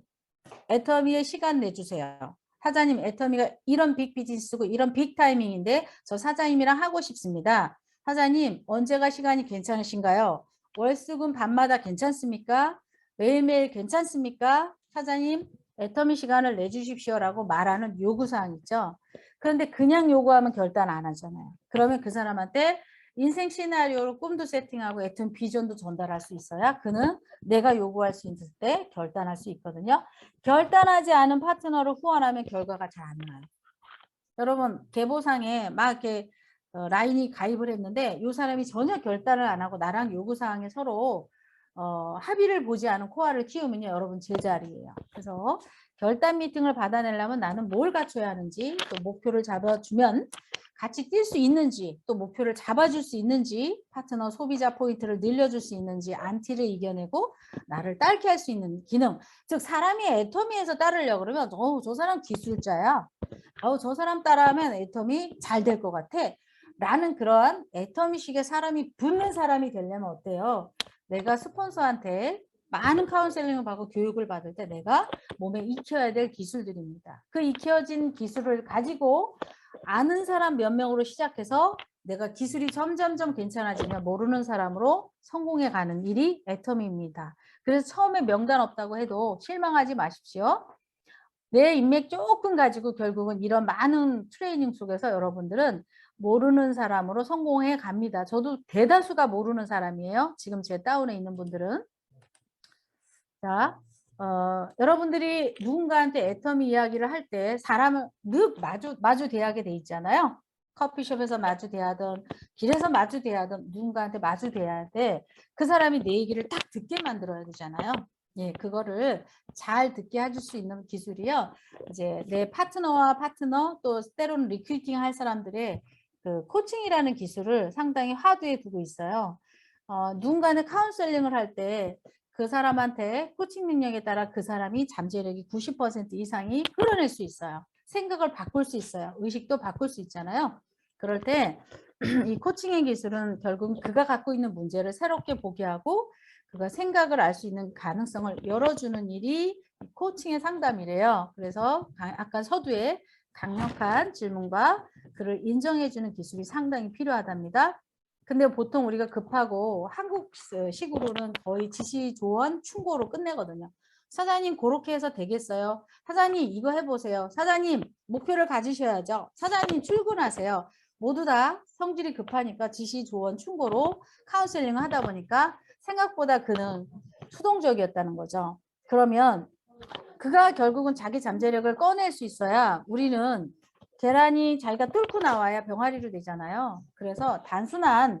애터미에 시간 내주세요. 사장님 애터미가 이런 빅 비즈니스고 이런 빅 타이밍인데 저 사장님이랑 하고 싶습니다. 사장님 언제가 시간이 괜찮으신가요? 월수금 밤마다 괜찮습니까? 매일매일 괜찮습니까? 사장님 애터미 시간을 내주십시오라고 말하는 요구사항 있죠. 그런데 그냥 요구하면 결단 안 하잖아요. 그러면 그 사람한테 인생 시나리오로 꿈도 세팅하고 애터미 비전도 전달할 수 있어야 그는 내가 요구할 수 있을 때 결단할 수 있거든요. 결단하지 않은 파트너를 후원하면 결과가 잘 안 나요. 여러분 계보상에 막 이렇게 라인이 가입을 했는데 이 사람이 전혀 결단을 안 하고 나랑 요구사항에 서로 합의를 보지 않은 코아를 키우면요 여러분 제자리예요. 그래서 결단 미팅을 받아내려면 나는 뭘 갖춰야 하는지 또 목표를 잡아주면 같이 뛸 수 있는지 또 목표를 잡아줄 수 있는지 파트너 소비자 포인트를 늘려줄 수 있는지 안티를 이겨내고 나를 따르게 할 수 있는 기능. 즉 사람이 애터미에서 따르려고 그러면 저 사람 기술자야. 저 사람 따라하면 애터미 잘 될 것 같아. 라는 그러한 애터미식의 사람이 붙는 사람이 되려면 어때요? 내가 스폰서한테 많은 카운셀링을 받고 교육을 받을 때 내가 몸에 익혀야 될 기술들입니다. 그 익혀진 기술을 가지고 아는 사람 몇 명으로 시작해서 내가 기술이 점점점 괜찮아지면 모르는 사람으로 성공해 가는 일이 애터미입니다. 그래서 처음에 명단 없다고 해도 실망하지 마십시오. 내 인맥 조금 가지고 결국은 이런 많은 트레이닝 속에서 여러분들은 모르는 사람으로 성공해 갑니다. 저도 대다수가 모르는 사람이에요. 지금 제 다운에 있는 분들은. 자, 여러분들이 누군가한테 애터미 이야기를 할 때 사람을 늘 마주 대하게 돼 있잖아요. 커피숍에서 마주 대하든 길에서 마주 대하든 누군가한테 마주 대해야 돼. 그 사람이 내 얘기를 딱 듣게 만들어야 되잖아요. 예, 그거를 잘 듣게 해줄 수 있는 기술이요. 이제 내 파트너와 파트너 또 때로는 리크루팅 할 사람들의 그 코칭이라는 기술을 상당히 화두에 두고 있어요. 누군가는 카운셀링을 할 때 그 사람한테 코칭 능력에 따라 그 사람이 잠재력이 90% 이상이 끌어낼 수 있어요. 생각을 바꿀 수 있어요. 의식도 바꿀 수 있잖아요. 그럴 때 이 코칭의 기술은 결국 그가 갖고 있는 문제를 새롭게 보게 하고 그가 생각을 알 수 있는 가능성을 열어주는 일이 코칭의 상담이래요. 그래서 아까 서두에 강력한 질문과 그를 인정해주는 기술이 상당히 필요하답니다. 근데 보통 우리가 급하고 한국식으로는 거의 지시 조언 충고로 끝내거든요. 사장님 그렇게 해서 되겠어요? 사장님 이거 해보세요. 사장님 목표를 가지셔야죠. 사장님 출근하세요. 모두 다 성질이 급하니까 지시 조언 충고로 카운셀링을 하다 보니까 생각보다 그는 수동적이었다는 거죠. 그러면 그가 결국은 자기 잠재력을 꺼낼 수 있어야 우리는 계란이 자기가 뚫고 나와야 병아리로 되잖아요. 그래서 단순한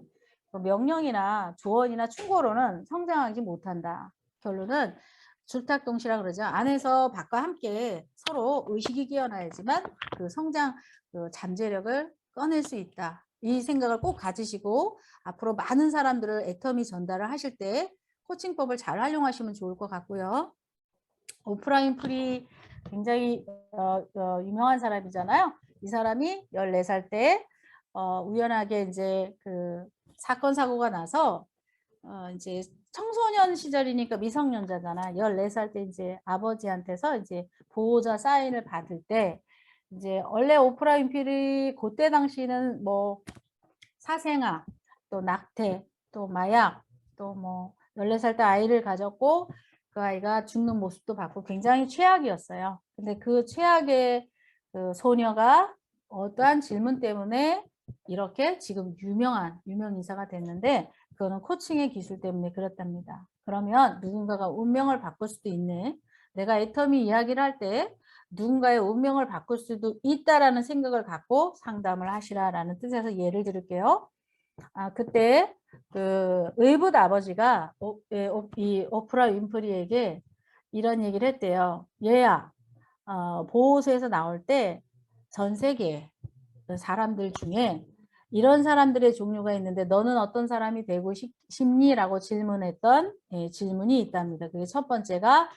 명령이나 조언이나 충고로는 성장하지 못한다. 결론은 줄탁동시라 그러죠. 안에서 밖과 함께 서로 의식이 깨어나야지만 그 성장, 그 잠재력을 꺼낼 수 있다. 이 생각을 꼭 가지시고 앞으로 많은 사람들을 애터미 전달을 하실 때 코칭법을 잘 활용하시면 좋을 것 같고요. 오프라인 프리 굉장히 유명한 사람이잖아요. 이 사람이 14살 때 우연하게 이제 그 사건 사고가 나서 이제 청소년 시절이니까 미성년자잖아. 14살 때 이제 아버지한테서 이제 보호자 사인을 받을 때 이제 원래 오프라인 프리 그때 당시는 뭐 사생아, 또 낙태, 또 마약, 또 뭐 14살 때 아이를 가졌고 그 아이가 죽는 모습도 봤고 굉장히 최악이었어요. 근데 그 최악의 그 소녀가 어떠한 질문 때문에 이렇게 지금 유명 인사가 됐는데 그거는 코칭의 기술 때문에 그렇답니다. 그러면 누군가가 운명을 바꿀 수도 있네. 내가 애터미 이야기를 할 때 누군가의 운명을 바꿀 수도 있다라는 생각을 갖고 상담을 하시라라는 뜻에서 예를 들을게요. 그때 그 의붓 아버지가 이 오프라 윈프리에게 이런 얘기를 했대요. 얘야, 보호소에서 나올 때 전 세계 사람들 중에 이런 사람들의 종류가 있는데 너는 어떤 사람이 되고 싶니?라고 질문했던 질문이 있답니다. 그게 첫 번째가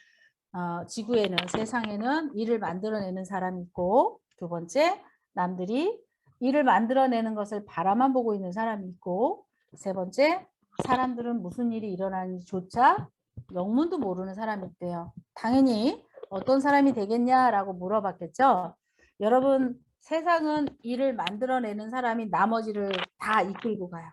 지구에는 세상에는 일을 만들어내는 사람이 있고 두 번째 남들이 일을 만들어내는 것을 바라만 보고 있는 사람이 있고 세 번째 사람들은 무슨 일이 일어나는지조차 영문도 모르는 사람이 있대요. 당연히 어떤 사람이 되겠냐라고 물어봤겠죠. 여러분 세상은 일을 만들어내는 사람이 나머지를 다 이끌고 가요.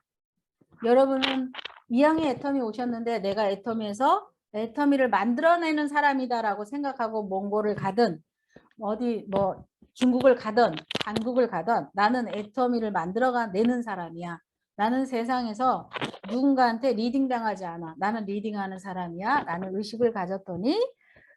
여러분은 2학년 애터미 오셨는데 내가 애터미에서 애터미를 만들어내는 사람이다라고 생각하고 몽골을 가든 어디 뭐 중국을 가든 한국을 가든 나는 애터미를 만들어내는 사람이야. 나는 세상에서 누군가한테 리딩당하지 않아. 나는 리딩하는 사람이야. 나는 의식을 가졌더니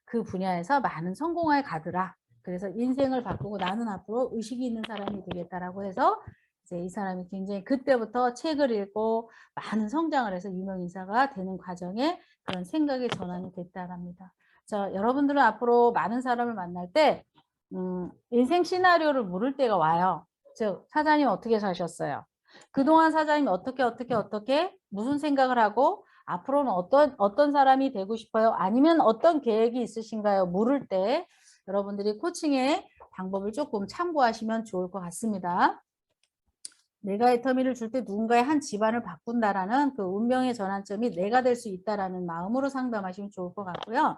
그 분야에서 많은 성공에 가더라. 그래서 인생을 바꾸고 나는 앞으로 의식이 있는 사람이 되겠다라고 해서 이제 이 사람이 굉장히 그때부터 책을 읽고 많은 성장을 해서 유명 인사가 되는 과정에 그런 생각의 전환이 됐다랍니다. 여러분들은 앞으로 많은 사람을 만날 때 인생 시나리오를 물을 때가 와요. 즉 사장님 어떻게 사셨어요? 그동안 사장님이 어떻게 무슨 생각을 하고 앞으로는 어떤 사람이 되고 싶어요? 아니면 어떤 계획이 있으신가요? 물을 때 여러분들이 코칭의 방법을 조금 참고하시면 좋을 것 같습니다. 내가 애터미를 줄 때 누군가의 한 집안을 바꾼다라는 그 운명의 전환점이 내가 될 수 있다라는 마음으로 상담하시면 좋을 것 같고요.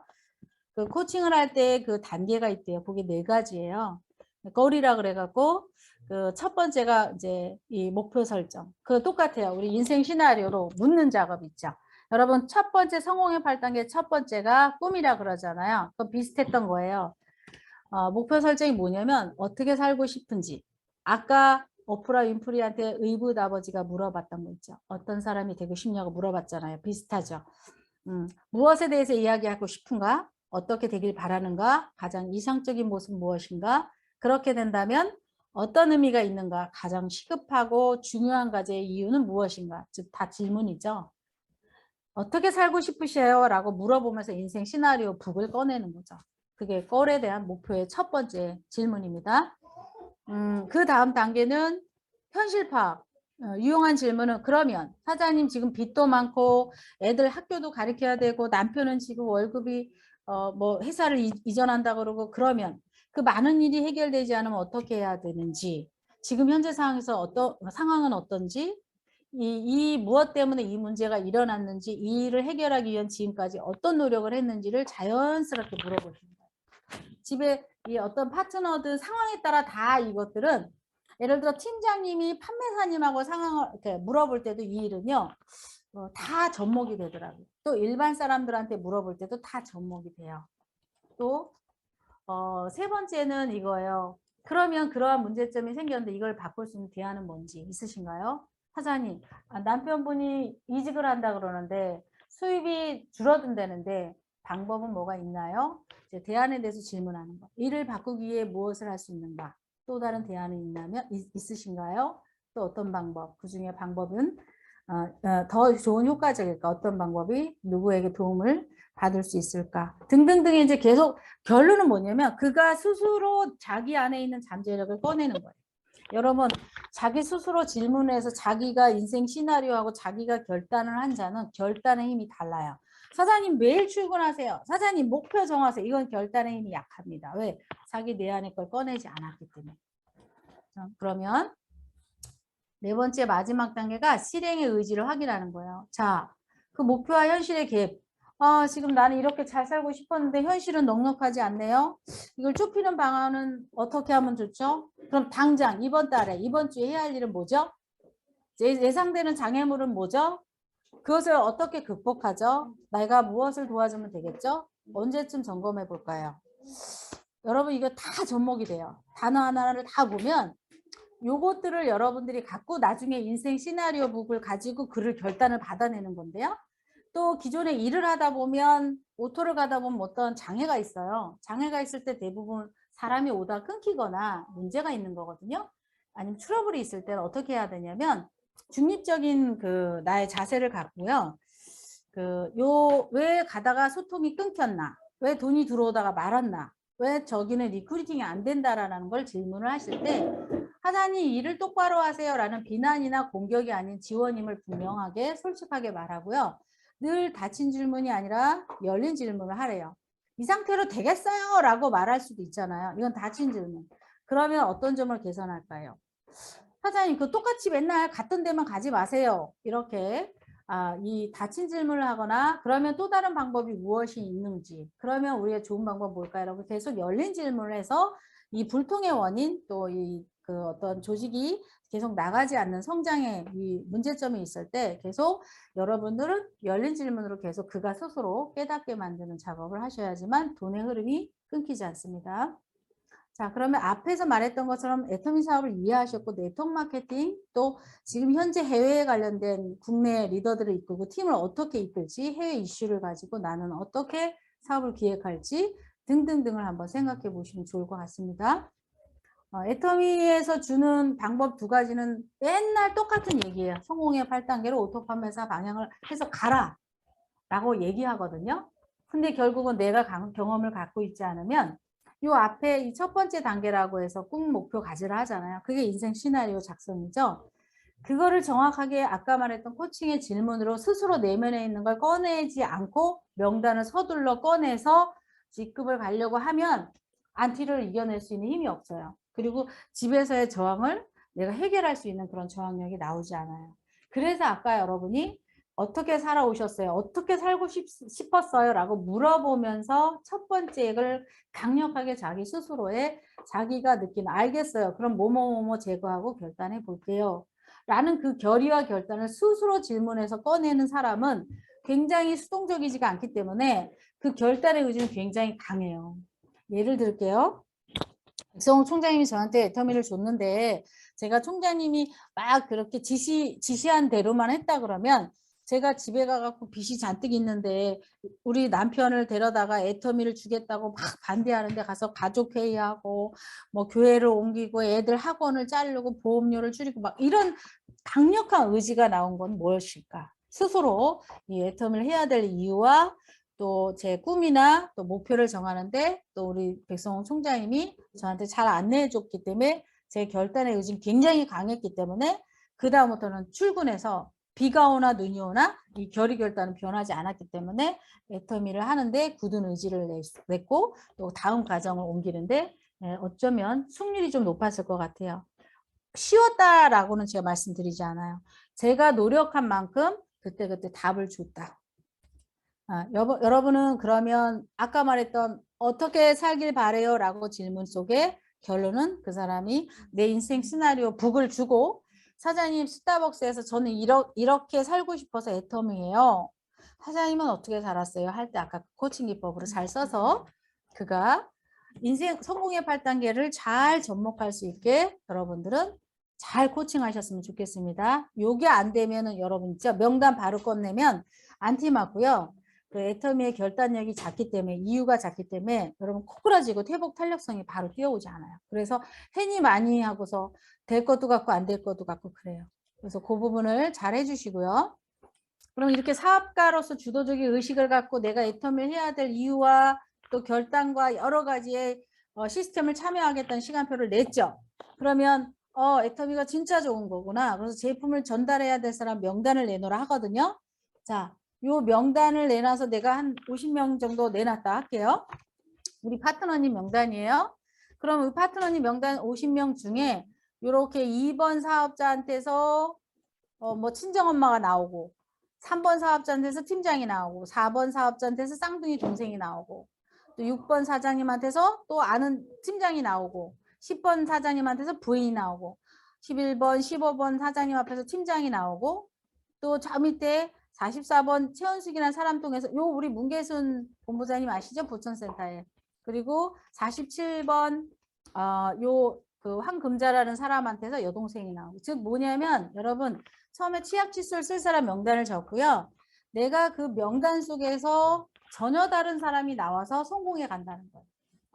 그 코칭을 할 때 그 단계가 있대요. 그게 4가지예요. 거리라 그래갖고 그 첫 번째가 이제 이 목표 설정. 그 똑같아요. 우리 인생 시나리오로 묻는 작업 있죠. 여러분 첫 번째 성공의 8단계 첫 번째가 꿈이라 그러잖아요. 그건 비슷했던 거예요. 목표 설정이 뭐냐면 어떻게 살고 싶은지. 아까 오프라 윈프리한테 의붓 아버지가 물어봤던 거 있죠. 어떤 사람이 되고 싶냐고 물어봤잖아요. 비슷하죠. 무엇에 대해서 이야기하고 싶은가? 어떻게 되길 바라는가? 가장 이상적인 모습 무엇인가? 그렇게 된다면 어떤 의미가 있는가? 가장 시급하고 중요한 과제의 이유는 무엇인가? 즉, 다 질문이죠. 어떻게 살고 싶으세요? 라고 물어보면서 인생 시나리오 북을 꺼내는 거죠. 그게 꼴에 대한 목표의 첫 번째 질문입니다. 그 다음 단계는 현실 파악. 유용한 질문은 그러면 사장님 지금 빚도 많고 애들 학교도 가르쳐야 되고 남편은 지금 월급이 뭐 회사를 이전한다 그러고 그러면 그 많은 일이 해결되지 않으면 어떻게 해야 되는지 지금 현재 상황에서 상황은 어떤지 이 무엇 때문에 이 문제가 일어났는지 이 일을 해결하기 위한 지금까지 어떤 노력을 했는지를 자연스럽게 물어보십니다. 집에 이 어떤 파트너들 상황에 따라 다 이것들은 예를 들어 팀장님이 판매사님하고 상황을 이렇게 물어볼 때도 이 일은요 다 접목이 되더라고요. 또 일반 사람들한테 물어볼 때도 다 접목이 돼요. 또 세 번째는 이거예요. 그러면 그러한 문제점이 생겼는데 이걸 바꿀 수 있는 대안은 뭔지 있으신가요? 사장님, 남편분이 이직을 한다 그러는데 수입이 줄어든다는데 방법은 뭐가 있나요? 이제 대안에 대해서 질문하는 거. 이를 바꾸기 위해 무엇을 할 수 있는가? 또 다른 대안이 있으신가요? 또 어떤 방법? 그 중에 방법은 더 좋은 효과적일까? 어떤 방법이 누구에게 도움을 받을 수 있을까? 등등등 이제 계속 결론은 뭐냐면 그가 스스로 자기 안에 있는 잠재력을 꺼내는 거예요. 여러분 자기 스스로 질문해서 자기가 인생 시나리오하고 자기가 결단을 한 자는 결단의 힘이 달라요. 사장님 매일 출근하세요. 사장님 목표 정하세요. 이건 결단의 힘이 약합니다. 왜? 자기 내 안에 걸 꺼내지 않았기 때문에. 그러면 네 번째 마지막 단계가 실행의 의지를 확인하는 거예요. 자, 그 목표와 현실의 갭. 지금 나는 이렇게 잘 살고 싶었는데 현실은 넉넉하지 않네요. 이걸 좁히는 방안은 어떻게 하면 좋죠? 그럼 당장 이번 달에 이번 주에 해야 할 일은 뭐죠? 예상되는 장애물은 뭐죠? 그것을 어떻게 극복하죠? 내가 무엇을 도와주면 되겠죠? 언제쯤 점검해 볼까요? 여러분 이거 다 접목이 돼요. 단어 하나를 다 보면 요것들을 여러분들이 갖고 나중에 인생 시나리오 북을 가지고 그를 결단을 받아내는 건데요. 또 기존에 일을 하다 보면 오토를 가다 보면 어떤 장애가 있어요. 장애가 있을 때 대부분 사람이 오다 끊기거나 문제가 있는 거거든요. 아니면 트러블이 있을 때는 어떻게 해야 되냐면 중립적인 그 나의 자세를 갖고요. 왜 가다가 소통이 끊겼나? 왜 돈이 들어오다가 말았나? 왜 저기는 리크루팅이 안 된다라는 걸 질문을 하실 때 하나님 일을 똑바로 하세요라는 비난이나 공격이 아닌 지원임을 분명하게 솔직하게 말하고요. 늘 닫힌 질문이 아니라 열린 질문을 하래요. 이 상태로 되겠어요? 라고 말할 수도 있잖아요. 이건 닫힌 질문. 그러면 어떤 점을 개선할까요? 사장님, 그 똑같이 맨날 같은 데만 가지 마세요. 이렇게 이 닫힌 질문을 하거나 그러면 또 다른 방법이 무엇이 있는지 그러면 우리가 좋은 방법 뭘까요? 라고 계속 열린 질문을 해서 이 불통의 원인 또 이 그 어떤 조직이 계속 나가지 않는 성장의 이 문제점이 있을 때 계속 여러분들은 열린 질문으로 계속 그가 스스로 깨닫게 만드는 작업을 하셔야지만 돈의 흐름이 끊기지 않습니다. 자, 그러면 앞에서 말했던 것처럼 애터미 사업을 이해하셨고 네트워크 마케팅 또 지금 현재 해외에 관련된 국내 리더들을 이끌고 팀을 어떻게 이끌지 해외 이슈를 가지고 나는 어떻게 사업을 기획할지 등등등을 한번 생각해 보시면 좋을 것 같습니다. 애터미에서 주는 방법 두 가지는 맨날 똑같은 얘기예요. 성공의 8단계로 오토 판매사 방향을 해서 가라 라고 얘기하거든요. 근데 결국은 내가 경험을 갖고 있지 않으면 요 앞에 이 첫 번째 단계라고 해서 꿈 목표 가지라 하잖아요. 그게 인생 시나리오 작성이죠. 그거를 정확하게 아까 말했던 코칭의 질문으로 스스로 내면에 있는 걸 꺼내지 않고 명단을 서둘러 꺼내서 직급을 가려고 하면 안티를 이겨낼 수 있는 힘이 없어요. 그리고 집에서의 저항을 내가 해결할 수 있는 그런 저항력이 나오지 않아요. 그래서 아까 여러분이 어떻게 살아오셨어요? 어떻게 살고 싶었어요? 라고 물어보면서 첫 번째를 강력하게 자기 스스로의 자기가 느끼는 알겠어요. 그럼 뭐뭐뭐뭐 제거하고 결단해 볼게요. 라는 그 결의와 결단을 스스로 질문해서 꺼내는 사람은 굉장히 수동적이지가 않기 때문에 그 결단의 의지는 굉장히 강해요. 예를 들게요. 백성호 총장님이 저한테 애터미를 줬는데 제가 총장님이 막 그렇게 지시한 대로만 했다 그러면 제가 집에 가갖고 빚이 잔뜩 있는데 우리 남편을 데려다가 애터미를 주겠다고 막 반대하는데 가서 가족회의하고 뭐 교회를 옮기고 애들 학원을 자르고 보험료를 줄이고 막 이런 강력한 의지가 나온 건 무엇일까? 스스로 이 애터미를 해야 될 이유와 또 제 꿈이나 또 목표를 정하는데 또 우리 백성원 총장님이 저한테 잘 안내해 줬기 때문에 제 결단의 의지는 굉장히 강했기 때문에 그다음부터는 출근해서 비가 오나 눈이 오나 이 결의 결단은 변하지 않았기 때문에 애터미를 하는데 굳은 의지를 냈고 또 다음 과정을 옮기는데 어쩌면 승률이 좀 높았을 것 같아요. 쉬웠다라고는 제가 말씀드리지 않아요. 제가 노력한 만큼 그때그때 답을 줬다. 여러분은 그러면 아까 말했던 어떻게 살길 바래요? 라고 질문 속에 결론은 그 사람이 내 인생 시나리오 북을 주고 사장님 스타벅스에서 저는 이렇게 살고 싶어서 애터미예요. 사장님은 어떻게 살았어요? 할 때 아까 코칭 기법으로 잘 써서 그가 인생 성공의 8단계를 잘 접목할 수 있게 여러분들은 잘 코칭하셨으면 좋겠습니다. 요게 안 되면은 여러분 진짜 명단 바로 꺼내면 안티 맞고요. 그 애터미의 결단력이 작기 때문에 이유가 작기 때문에 여러분 코꾸라지고 회복 탄력성이 바로 뛰어오지 않아요. 그래서 괜히 많이 하고서 될 것도 같고 안 될 것도 같고 그래요. 그래서 그 부분을 잘 해주시고요. 그럼 이렇게 사업가로서 주도적인 의식을 갖고 내가 애터미를 해야 될 이유와 또 결단과 여러 가지의 시스템을 참여하겠다는 시간표를 냈죠. 그러면 애터미가 진짜 좋은 거구나. 그래서 제품을 전달해야 될 사람 명단을 내놓으라 하거든요. 자, 요 명단을 내놔서 내가 한 50명 정도 내놨다 할게요. 우리 파트너님 명단이에요. 그럼 이 파트너님 명단 50명 중에 이렇게 2번 사업자한테서 뭐 친정엄마가 나오고 3번 사업자한테서 팀장이 나오고 4번 사업자한테서 쌍둥이 동생이 나오고 또 6번 사장님한테서 또 아는 팀장이 나오고 10번 사장님한테서 부인이 나오고 11번, 15번 사장님 앞에서 팀장이 나오고 또 저 밑에 44번 최원숙이라는 사람 통해서 요 우리 문계순 본부장님 아시죠? 부천센터에. 그리고 47번 요 그 황금자라는 사람한테서 여동생이 나오고 즉 뭐냐면 여러분 처음에 취약 칫솔 쓸 사람 명단을 적고요. 내가 그 명단 속에서 전혀 다른 사람이 나와서 성공해 간다는 거예요.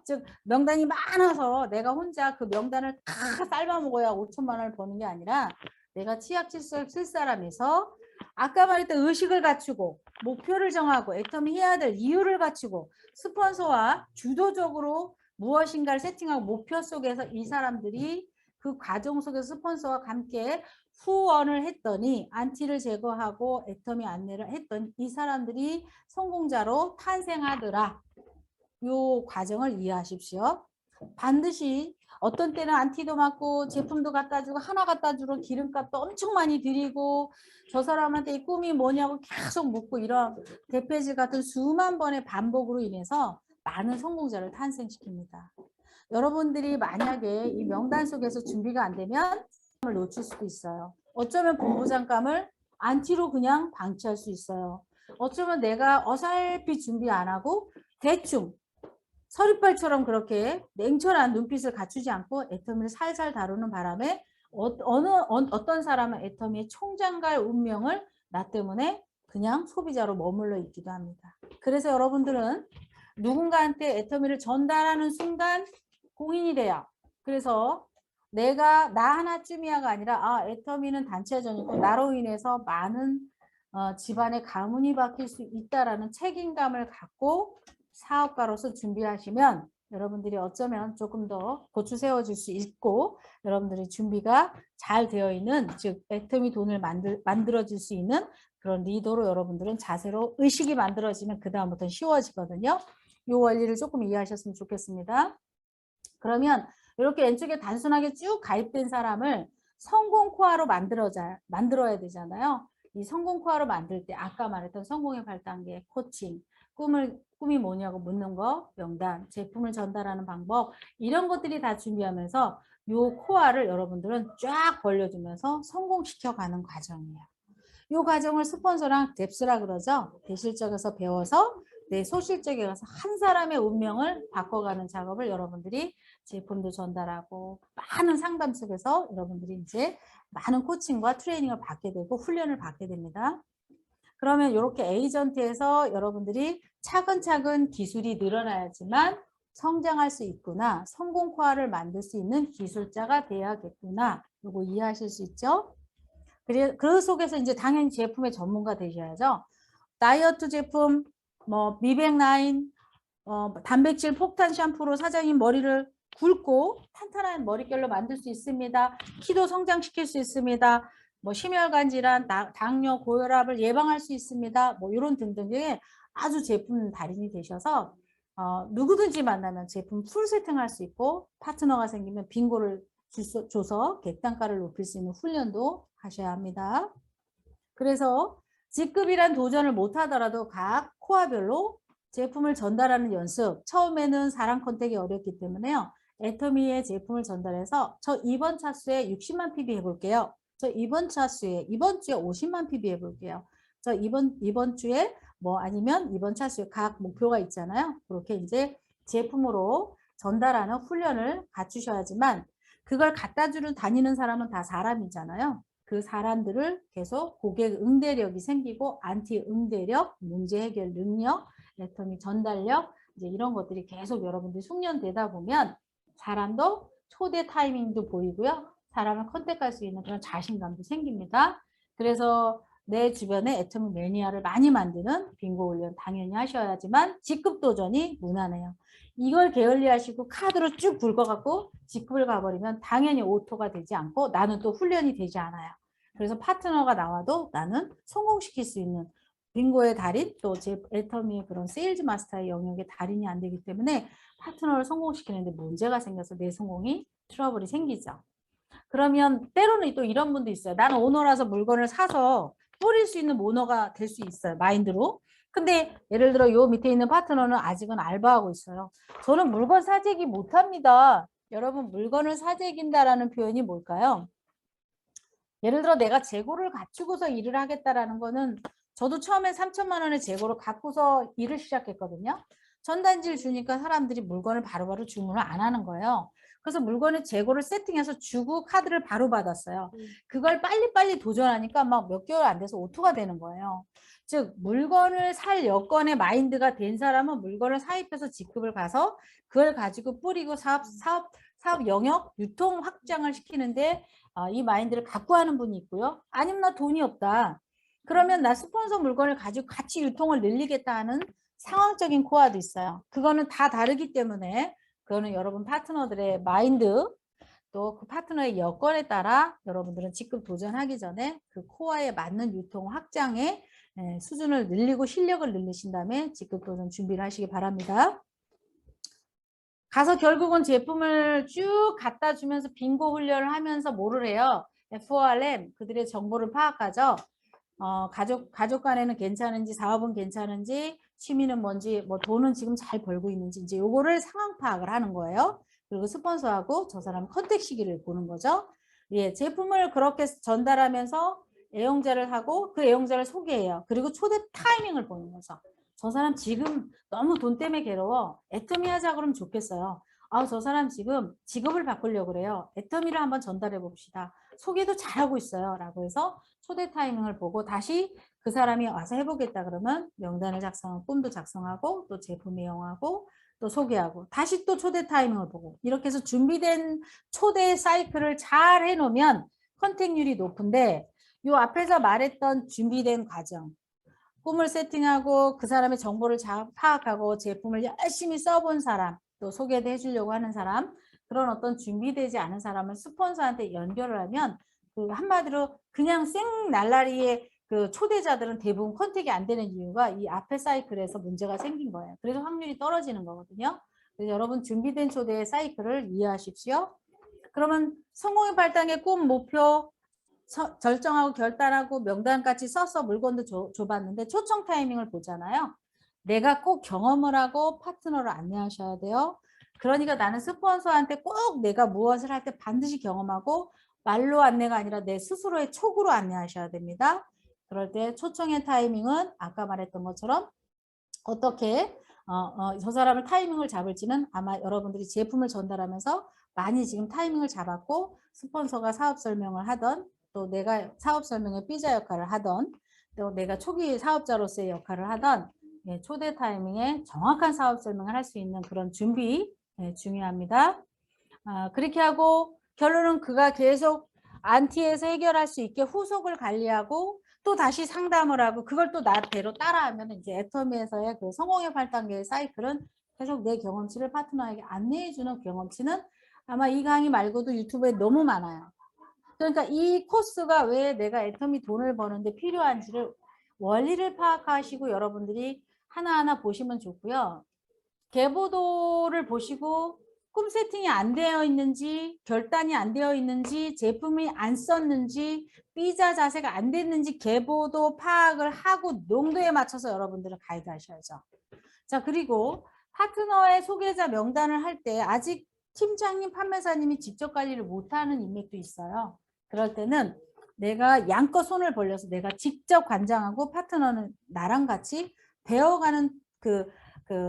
즉 명단이 많아서 내가 혼자 그 명단을 다 삶아 먹어야 5천만 원을 버는 게 아니라 내가 취약 칫솔 쓸 사람에서 아까 말했던 의식을 갖추고 목표를 정하고 애터미 해야 될 이유를 갖추고 스폰서와 주도적으로 무엇인가를 세팅하고 목표 속에서 이 사람들이 그 과정 속에서 스폰서와 함께 후원을 했더니 안티를 제거하고 애터미 안내를 했더니 이 사람들이 성공자로 탄생하더라. 요 과정을 이해하십시오. 반드시 어떤 때는 안티도 맞고 제품도 갖다 주고 하나 갖다 주러 기름값도 엄청 많이 들이고 저 사람한테 이 꿈이 뭐냐고 계속 묻고 이런 대패질 같은 수만 번의 반복으로 인해서 많은 성공자를 탄생시킵니다. 여러분들이 만약에 이 명단 속에서 준비가 안 되면 놓칠 수도 있어요. 어쩌면 본부장감을 안티로 그냥 방치할 수 있어요. 어쩌면 내가 어설피 준비 안 하고 대충 서리빨처럼 그렇게 냉철한 눈빛을 갖추지 않고 애터미를 살살 다루는 바람에 어떤 사람은 애터미의 총장갈 운명을 나 때문에 그냥 소비자로 머물러 있기도 합니다. 그래서 여러분들은 누군가한테 애터미를 전달하는 순간 공인이 돼요. 그래서 내가 나 하나쯤이야가 아니라 애터미는 단체전이고 나로 인해서 많은 집안의 가문이 바뀔 수 있다라는 책임감을 갖고 사업가로서 준비하시면 여러분들이 어쩌면 조금 더 고추 세워질 수 있고 여러분들이 준비가 잘 되어 있는 즉 애터미 돈을 만들어질 수 있는 그런 리더로 여러분들은 자세로 의식이 만들어지면 그 다음부터는 쉬워지거든요. 이 원리를 조금 이해하셨으면 좋겠습니다. 그러면 이렇게 왼쪽에 단순하게 쭉 가입된 사람을 성공 코어로 만들어야 되잖아요. 이 성공 코어로 만들 때 아까 말했던 성공의 8단계 코칭, 꿈이 뭐냐고 묻는 거, 명단, 제품을 전달하는 방법 이런 것들이 다 준비하면서 이 코어를 여러분들은 쫙 벌려주면서 성공시켜가는 과정이에요. 이 과정을 스폰서랑 뎁스라 그러죠. 대실적에서 배워서 내 소실적에 가서 한 사람의 운명을 바꿔가는 작업을 여러분들이 제품도 전달하고 많은 상담 속에서 여러분들이 이제 많은 코칭과 트레이닝을 받게 되고 훈련을 받게 됩니다. 그러면 이렇게 에이전트에서 여러분들이 차근차근 기술이 늘어나야지만 성장할 수 있구나. 성공 코아를 만들 수 있는 기술자가 돼야겠구나. 이거 이해하실 수 있죠? 그 속에서 이제 당연히 제품의 전문가 되셔야죠. 다이어트 제품, 뭐 미백 라인, 단백질 폭탄 샴푸로 사장님 머리를 굵고 탄탄한 머릿결로 만들 수 있습니다. 키도 성장시킬 수 있습니다. 뭐 심혈관 질환, 당뇨, 고혈압을 예방할 수 있습니다. 뭐 이런 등등의 아주 제품 달인이 되셔서 누구든지 만나면 제품 풀 세팅할 수 있고 파트너가 생기면 빙고를 줘서 객단가를 높일 수 있는 훈련도 하셔야 합니다. 그래서 직급이란 도전을 못 하더라도 각 코아별로 제품을 전달하는 연습. 처음에는 사람 컨택이 어렵기 때문에요. 애터미의 제품을 전달해서 저 이번 차수에 60만 PB 해볼게요. 저 이번 차수에 이번 주에 50만 PB 해볼게요. 저 이번 주에 뭐 아니면 이번 차수에 각 목표가 있잖아요. 그렇게 이제 제품으로 전달하는 훈련을 갖추셔야지만 그걸 갖다 주는 다니는 사람은 다 사람이잖아요. 그 사람들을 계속 고객 응대력이 생기고 안티 응대력, 문제 해결 능력, 애터미 전달력 이제 이런 것들이 계속 여러분들이 숙련되다 보면 사람도 초대 타이밍도 보이고요. 사람을 컨택할 수 있는 그런 자신감도 생깁니다. 그래서 내 주변에 애터미 매니아를 많이 만드는 빙고 훈련 당연히 하셔야지만 직급 도전이 무난해요. 이걸 게을리하시고 카드로 쭉 굵어갖고 직급을 가버리면 당연히 오토가 되지 않고 나는 또 훈련이 되지 않아요. 그래서 파트너가 나와도 나는 성공시킬 수 있는 빙고의 달인 또 제 애터미의 그런 세일즈 마스터의 영역의 달인이 안 되기 때문에 파트너를 성공시키는데 문제가 생겨서 내 성공이 트러블이 생기죠. 그러면 때로는 또 이런 분도 있어요. 나는 오너라서 물건을 사서 뿌릴 수 있는 오너가 될 수 있어요. 마인드로. 근데 예를 들어 요 밑에 있는 파트너는 아직은 알바하고 있어요. 저는 물건 사재기 못합니다. 여러분 물건을 사재긴다라는 표현이 뭘까요? 예를 들어 내가 재고를 갖추고서 일을 하겠다라는 거는 저도 처음에 3천만 원의 재고를 갖고서 일을 시작했거든요. 전단지를 주니까 사람들이 물건을 바로바로 주문을 안 하는 거예요. 그래서 물건의 재고를 세팅해서 주고 카드를 바로 받았어요. 그걸 빨리빨리 도전하니까 막 몇 개월 안 돼서 오토가 되는 거예요. 즉 물건을 살 여건의 마인드가 된 사람은 물건을 사입해서 직급을 가서 그걸 가지고 뿌리고 사업 영역 유통 확장을 시키는데 이 마인드를 갖고 하는 분이 있고요. 아니면 나 돈이 없다. 그러면 나 스폰서 물건을 가지고 같이 유통을 늘리겠다 하는 상황적인 코어도 있어요. 그거는 다 다르기 때문에 그거는 여러분 파트너들의 마인드 또 그 파트너의 여건에 따라 여러분들은 직급 도전하기 전에 그 코어에 맞는 유통 확장의 수준을 늘리고 실력을 늘리신 다음에 직급 도전 준비를 하시기 바랍니다. 가서 결국은 제품을 쭉 갖다 주면서 빙고 훈련을 하면서 뭐를 해요? FORM 그들의 정보를 파악하죠. 가족 간에는 괜찮은지 사업은 괜찮은지 취미는 뭔지 뭐 돈은 지금 잘 벌고 있는지 이제 요거를 상황 파악을 하는 거예요. 그리고 스폰서하고 저 사람 컨택 시기를 보는 거죠. 예, 제품을 그렇게 전달하면서 애용자를 하고 그 애용자를 소개해요. 그리고 초대 타이밍을 보는 거죠. 저 사람 지금 너무 돈 때문에 괴로워. 애터미 하자 그러면 좋겠어요. 저 사람 지금 직업을 바꾸려고 그래요. 애터미를 한번 전달해 봅시다. 소개도 잘하고 있어요. 라고 해서 초대 타이밍을 보고 다시 그 사람이 와서 해보겠다 그러면 명단을 작성하고 꿈도 작성하고 또 제품 이용하고 또 소개하고 다시 또 초대 타이밍을 보고 이렇게 해서 준비된 초대 사이클을 잘 해놓으면 컨택률이 높은데 요 앞에서 말했던 준비된 과정 꿈을 세팅하고 그 사람의 정보를 파악하고 제품을 열심히 써본 사람 또 소개도 해주려고 하는 사람 그런 어떤 준비되지 않은 사람을 스폰서한테 연결을 하면 그 한마디로 그냥 생날라리의 그 초대자들은 대부분 컨택이 안 되는 이유가 이 앞에 사이클에서 문제가 생긴 거예요. 그래서 확률이 떨어지는 거거든요. 그래서 여러분 준비된 초대의 사이클을 이해하십시오. 그러면 성공의 발당의 꿈, 목표 결정하고 결단하고 명단까지 써서 물건도 줘봤는데 초청 타이밍을 보잖아요. 내가 꼭 경험을 하고 파트너를 안내하셔야 돼요. 그러니까 나는 스폰서한테 꼭 내가 무엇을 할 때 반드시 경험하고 말로 안내가 아니라 내 스스로의 촉으로 안내하셔야 됩니다. 그럴 때 초청의 타이밍은 아까 말했던 것처럼 어떻게 저 사람을 타이밍을 잡을지는 아마 여러분들이 제품을 전달하면서 많이 지금 타이밍을 잡았고 스폰서가 사업 설명을 하던 또 내가 사업 설명의 삐자 역할을 하던 또 내가 초기 사업자로서의 역할을 하던 예, 초대 타이밍에 정확한 사업 설명을 할 수 있는 그런 준비 예, 중요합니다. 그렇게 하고 결론은 그가 계속 안티에서 해결할 수 있게 후속을 관리하고 또 다시 상담을 하고 그걸 또 나대로 따라하면 이제 애터미에서의 그 성공의 8단계의 사이클은 계속 내 경험치를 파트너에게 안내해주는 경험치는 아마 이 강의 말고도 유튜브에 너무 많아요. 그러니까 이 코스가 왜 내가 애터미 돈을 버는데 필요한지를 원리를 파악하시고 여러분들이 하나하나 보시면 좋고요. 계보도를 보시고 꿈 세팅이 안 되어 있는지 결단이 안 되어 있는지 제품이 안 썼는지 B자 자세가 안 됐는지 계보도 파악을 하고 농도에 맞춰서 여러분들은 가이드 하셔야죠. 자, 그리고 파트너의 소개자 명단을 할 때 아직 팀장님, 판매사님이 직접 관리를 못하는 인맥도 있어요. 그럴 때는 내가 양껏 손을 벌려서 내가 직접 관장하고 파트너는 나랑 같이 배워가는 그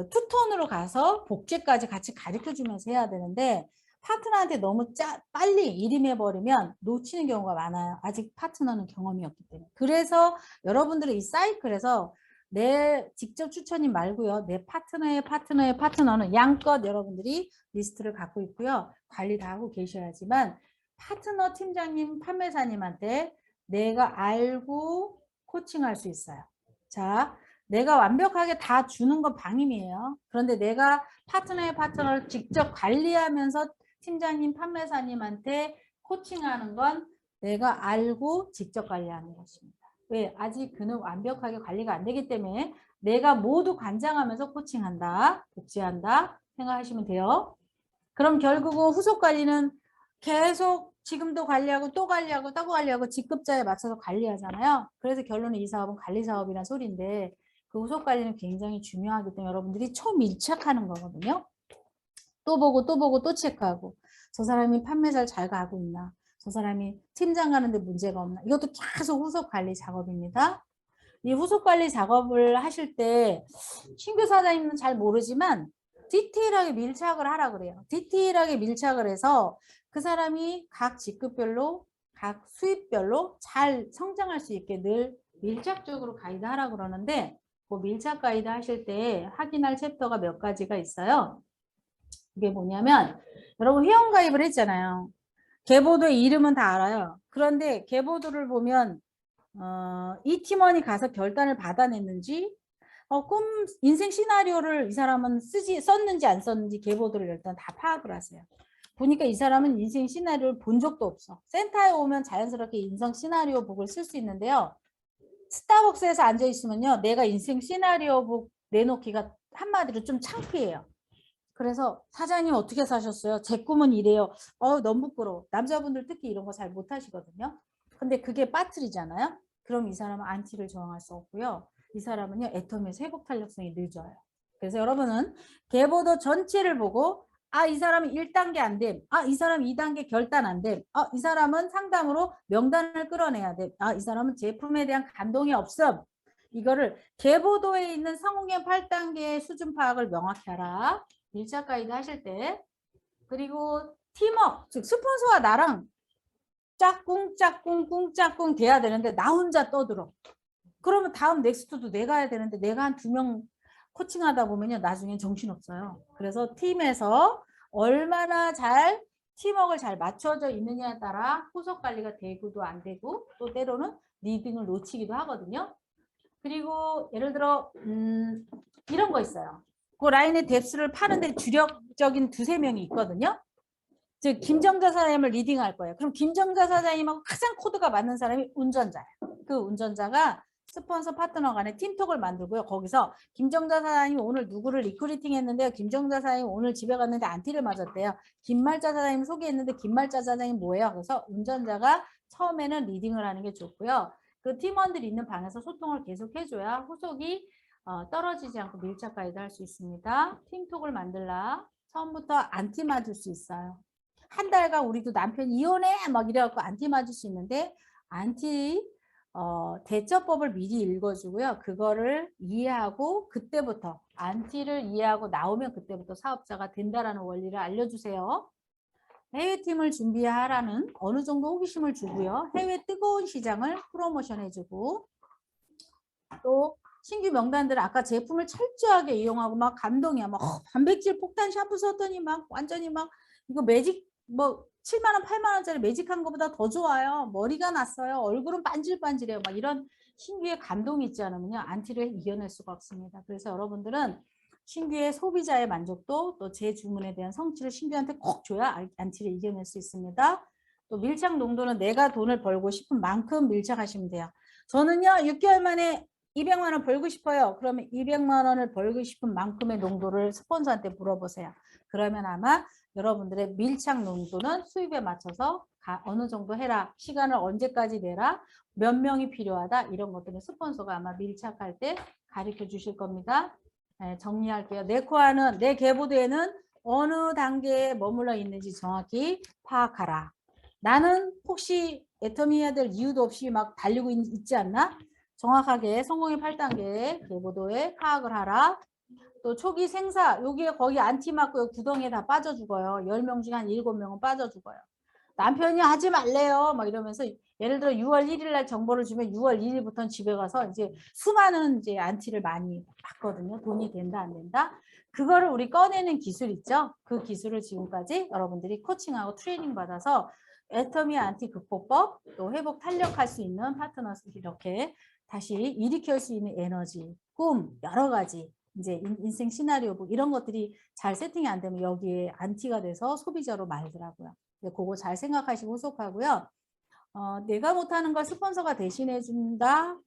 투톤으로 가서 복제까지 같이 가르쳐 주면서 해야 되는데 파트너한테 너무 빨리 일임해버리면 놓치는 경우가 많아요. 아직 파트너는 경험이 없기 때문에. 그래서 여러분들은 이 사이클에서 내 직접 추천인 말고요. 내 파트너는 양껏 여러분들이 리스트를 갖고 있고요. 관리 다 하고 계셔야지만 파트너 팀장님, 판매사님한테 내가 알고 코칭할 수 있어요. 자, 내가 완벽하게 다 주는 건 방임이에요. 그런데 내가 파트너를 직접 관리하면서 팀장님, 판매사님한테 코칭하는 건 내가 알고 직접 관리하는 것입니다. 왜? 아직 그는 완벽하게 관리가 안 되기 때문에 내가 모두 관장하면서 코칭한다, 복제한다 생각하시면 돼요. 그럼 결국은 후속 관리는 계속 지금도 관리하고 또 관리하고 또 관리하고 직급자에 맞춰서 관리하잖아요. 그래서 결론은 이 사업은 관리 사업이란 소리인데 그 후속 관리는 굉장히 중요하기 때문에 여러분들이 초밀착하는 거거든요. 또 보고 또 보고 또 체크하고 저 사람이 판매사를 잘 가고 있나, 저 사람이 팀장 가는데 문제가 없나, 이것도 계속 후속 관리 작업입니다. 이 후속 관리 작업을 하실 때 신규 사장님은 잘 모르지만 디테일하게 밀착을 하라 그래요. 디테일하게 밀착을 해서 그 사람이 각 직급별로 각 수입별로 잘 성장할 수 있게 늘 밀착적으로 가이드 하라 그러는데 그 밀착 가이드 하실 때 확인할 챕터가 몇 가지가 있어요. 그게 뭐냐면 여러분 회원 가입을 했잖아요. 계보도의 이름은 다 알아요. 그런데 계보도를 보면 이 팀원이 가서 결단을 받아냈는지 꿈 인생 시나리오를 이 사람은 썼는지 안 썼는지 계보도를 일단 다 파악을 하세요. 보니까 이 사람은 인생 시나리오를 본 적도 없어. 센터에 오면 자연스럽게 인생 시나리오 북을 쓸 수 있는데요. 스타벅스에서 앉아 있으면요. 내가 인생 시나리오 북 내놓기가 한마디로 좀 창피해요. 그래서 사장님 어떻게 사셨어요? 제 꿈은 이래요. 너무 부끄러워. 남자분들 특히 이런 거 잘 못하시거든요. 근데 그게 빠트리잖아요. 그럼 이 사람은 안티를 저항할 수 없고요. 이 사람은요. 애터미에서 회복 탄력성이 늦어요. 그래서 여러분은 계보도 전체를 보고 이 사람은 1단계 안 됨. 이 사람은 2단계 결단 안 됨. 이 사람은 상담으로 명단을 끌어내야 돼. 이 사람은 제품에 대한 감동이 없음. 이거를 계보도에 있는 성공의 8단계의 수준 파악을 명확히 하라. 밀착 가이드 하실 때. 그리고 팀워크, 즉 스폰서와 나랑 짝꿍 돼야 되는데 나 혼자 떠들어. 그러면 다음 넥스트도 내가 해야 되는데 내가 한 2명 코칭하다 보면요. 나중엔 정신없어요. 그래서 팀에서 얼마나 잘 팀워크를 잘 맞춰져 있느냐에 따라 후속 관리가 되고도 안 되고 또 때로는 리딩을 놓치기도 하거든요. 그리고 예를 들어 이런 거 있어요. 그 라인의 뎁스를 파는데 주력적인 2~3명이 있거든요. 즉 김정자 사장님을 리딩할 거예요. 그럼 김정자 사장님하고 가장 코드가 맞는 사람이 운전자예요. 그 운전자가 스폰서 파트너 간에 팀톡을 만들고요. 거기서 김정자 사장님 오늘 누구를 리크루팅 했는데요. 김정자 사장님 오늘 집에 갔는데 안티를 맞았대요. 김말자 사장님 소개했는데 김말자 사장님 뭐예요? 그래서 운전자가 처음에는 리딩을 하는 게 좋고요. 그 팀원들이 있는 방에서 소통을 계속 해줘야 후속이 떨어지지 않고 밀착 가이드 할 수 있습니다. 팀톡을 만들라. 처음부터 안티 맞을 수 있어요. 한 달간 우리도 남편 이혼해 막 이래갖고 안티 맞을 수 있는데 안티 대처법을 미리 읽어주고요. 그거를 이해하고 그때부터 안티를 이해하고 나오면 그때부터 사업자가 된다라는 원리를 알려주세요. 해외팀을 준비하라는 어느 정도 호기심을 주고요. 해외 뜨거운 시장을 프로모션 해주고 또 신규 명단들은 아까 제품을 철저하게 이용하고 막 감동이야. 막 단백질 폭탄 샴푸 썼더니 막 완전히 막 이거 매직 뭐 7만 원, 8만 원짜리 매직한 것보다 더 좋아요. 머리가 났어요. 얼굴은 반질반질해요. 막 이런 신규의 감동이 있지 않으면요. 안티를 이겨낼 수가 없습니다. 그래서 여러분들은 신규의 소비자의 만족도 또 재주문에 대한 성취를 신규한테 꼭 줘야 안티를 이겨낼 수 있습니다. 또 밀착 농도는 내가 돈을 벌고 싶은 만큼 밀착하시면 돼요. 저는요 6개월 만에 200만 원 벌고 싶어요. 그러면 200만 원을 벌고 싶은 만큼의 농도를 스폰서한테 물어보세요. 그러면 아마 여러분들의 밀착 농도는 수입에 맞춰서 어느 정도 해라. 시간을 언제까지 내라. 몇 명이 필요하다. 이런 것들은 스폰서가 아마 밀착할 때 가르쳐 주실 겁니다. 네, 정리할게요. 내 코아는 내 계보드에는 어느 단계에 머물러 있는지 정확히 파악하라. 나는 혹시 애터미 해야 될 이유도 없이 막 달리고 있지 않나? 정확하게 성공의 8단계 계보도에 파악을 하라. 또 초기 생사, 여기에 거기 안티 맞고 구덩이에 다 빠져 죽어요. 10명 중에 한 7명은 빠져 죽어요. 남편이 하지 말래요. 막 이러면서 예를 들어 6월 1일 날 정보를 주면 6월 1일부터는 집에 가서 이제 수많은 이제 안티를 많이 받거든요. 돈이 된다 안 된다. 그거를 우리 꺼내는 기술 있죠. 그 기술을 지금까지 여러분들이 코칭하고 트레이닝 받아서 애터미 안티 극복법 또 회복 탄력할 수 있는 파트너스 이렇게 다시 일으킬 수 있는 에너지, 꿈 여러 가지 이제 인생 시나리오북 이런 것들이 잘 세팅이 안 되면 여기에 안티가 돼서 소비자로 말더라고요. 그거 잘 생각하시고 후속하고요. 내가 못하는 걸 스폰서가 대신해 준다.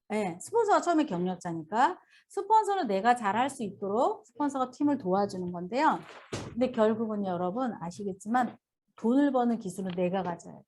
네, 스폰서가 처음에 경력자니까 스폰서는 내가 잘할 수 있도록 스폰서가 팀을 도와주는 건데요. 근데 결국은 여러분 아시겠지만 돈을 버는 기술은 내가 가져야 돼요.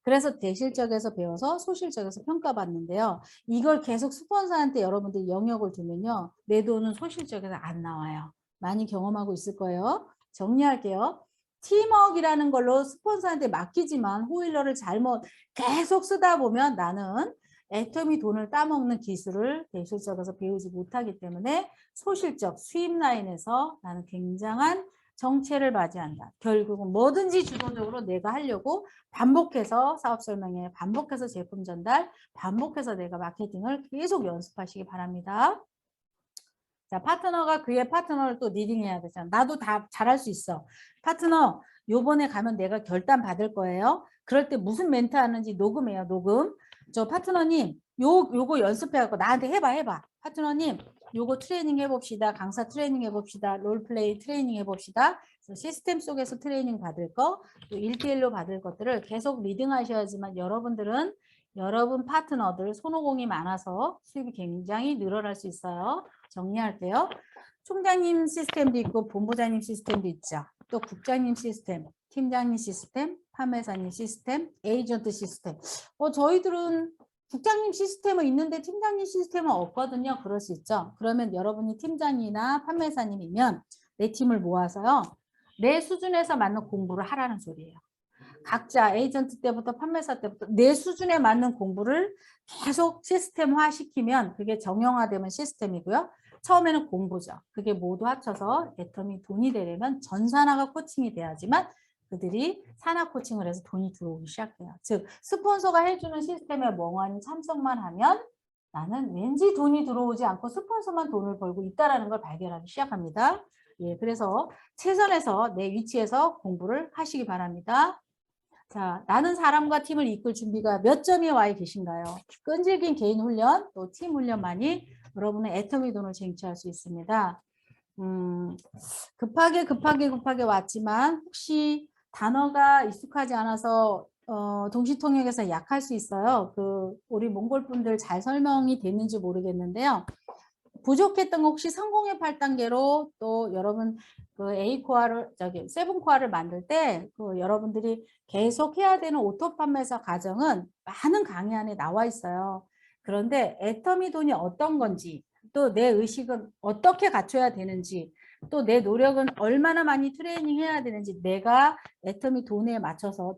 그래서 대실적에서 배워서 소실적에서 평가받는데요. 이걸 계속 스폰서한테 여러분들이 영역을 두면요. 내 돈은 소실적에서 안 나와요. 많이 경험하고 있을 거예요. 정리할게요. 팀워크라는 걸로 스폰서한테 맡기지만 호일러를 잘못 계속 쓰다 보면 나는 애터미 돈을 따먹는 기술을 대실적에서 배우지 못하기 때문에 소실적 수입 라인에서 나는 굉장한 정체를 맞이한다. 결국은 뭐든지 주도적으로 내가 하려고 반복해서 사업 설명회, 반복해서 제품 전달, 반복해서 내가 마케팅을 계속 연습하시기 바랍니다. 자, 파트너가 그의 파트너를 또 리딩해야 되잖아. 나도 다 잘할 수 있어. 파트너, 요번에 가면 내가 결단 받을 거예요. 그럴 때 무슨 멘트 하는지 녹음해요, 녹음. 저 파트너님, 요거 연습해갖고 나한테 해봐. 파트너님, 요거 트레이닝 해봅시다. 강사 트레이닝 해봅시다. 롤플레이 트레이닝 해봅시다. 시스템 속에서 트레이닝 받을 거, 또 1대1로 받을 것들을 계속 리딩 하셔야지만 여러분들은 여러분 파트너들 손오공이 많아서 수입이 굉장히 늘어날 수 있어요. 정리할게요. 총장님 시스템도 있고 본부장님 시스템도 있죠. 또 국장님 시스템, 팀장님 시스템, 판매사님 시스템, 에이전트 시스템. 저희들은 국장님 시스템은 있는데 팀장님 시스템은 없거든요. 그럴 수 있죠. 그러면 여러분이 팀장이나 판매사님이면 내 팀을 모아서요. 내 수준에서 맞는 공부를 하라는 소리예요. 각자 에이전트 때부터 판매사 때부터 내 수준에 맞는 공부를 계속 시스템화 시키면 그게 정형화되면 시스템이고요. 처음에는 공부죠. 그게 모두 합쳐서 애터미 돈이 되려면 전산화가 코칭이 돼야지만 그들이 산화 코칭을 해서 돈이 들어오기 시작해요. 즉 스폰서가 해주는 시스템에 멍하니 참석만 하면 나는 왠지 돈이 들어오지 않고 스폰서만 돈을 벌고 있다는 걸 발견하기 시작합니다. 예, 그래서 최선에서 내 위치에서 공부를 하시기 바랍니다. 자, 나는 사람과 팀을 이끌 준비가 몇 점에 와 계신가요? 끈질긴 개인 훈련, 또 팀 훈련만이 여러분의 애터미 돈을 쟁취할 수 있습니다. 급하게 왔지만 혹시 단어가 익숙하지 않아서 동시통역에서 약할 수 있어요. 우리 몽골 분들 잘 설명이 됐는지 모르겠는데요. 부족했던 거 혹시 성공의 8단계로 또 여러분 그 A코어를 세븐코어를 만들 때 여러분들이 계속 해야 되는 오토 판매사 과정은 많은 강의 안에 나와 있어요. 그런데 애터미 돈이 어떤 건지 또 내 의식은 어떻게 갖춰야 되는지 또 내 노력은 얼마나 많이 트레이닝 해야 되는지 내가 애터미 돈에 맞춰서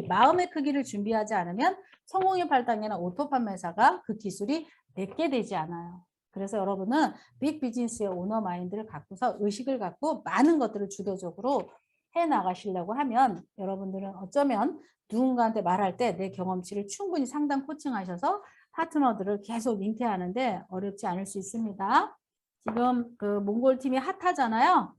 마음의 크기를 준비하지 않으면 성공의 8단계나 오토 판매사가 그 기술이 내게 되지 않아요. 그래서 여러분은 빅 비즈니스의 오너 마인드를 갖고서 의식을 갖고 많은 것들을 주도적으로 해 나가시려고 하면 여러분들은 어쩌면 누군가한테 말할 때 내 경험치를 충분히 상담 코칭하셔서 파트너들을 계속 잉태하는데 어렵지 않을 수 있습니다. 지금 그 몽골 팀이 핫하잖아요.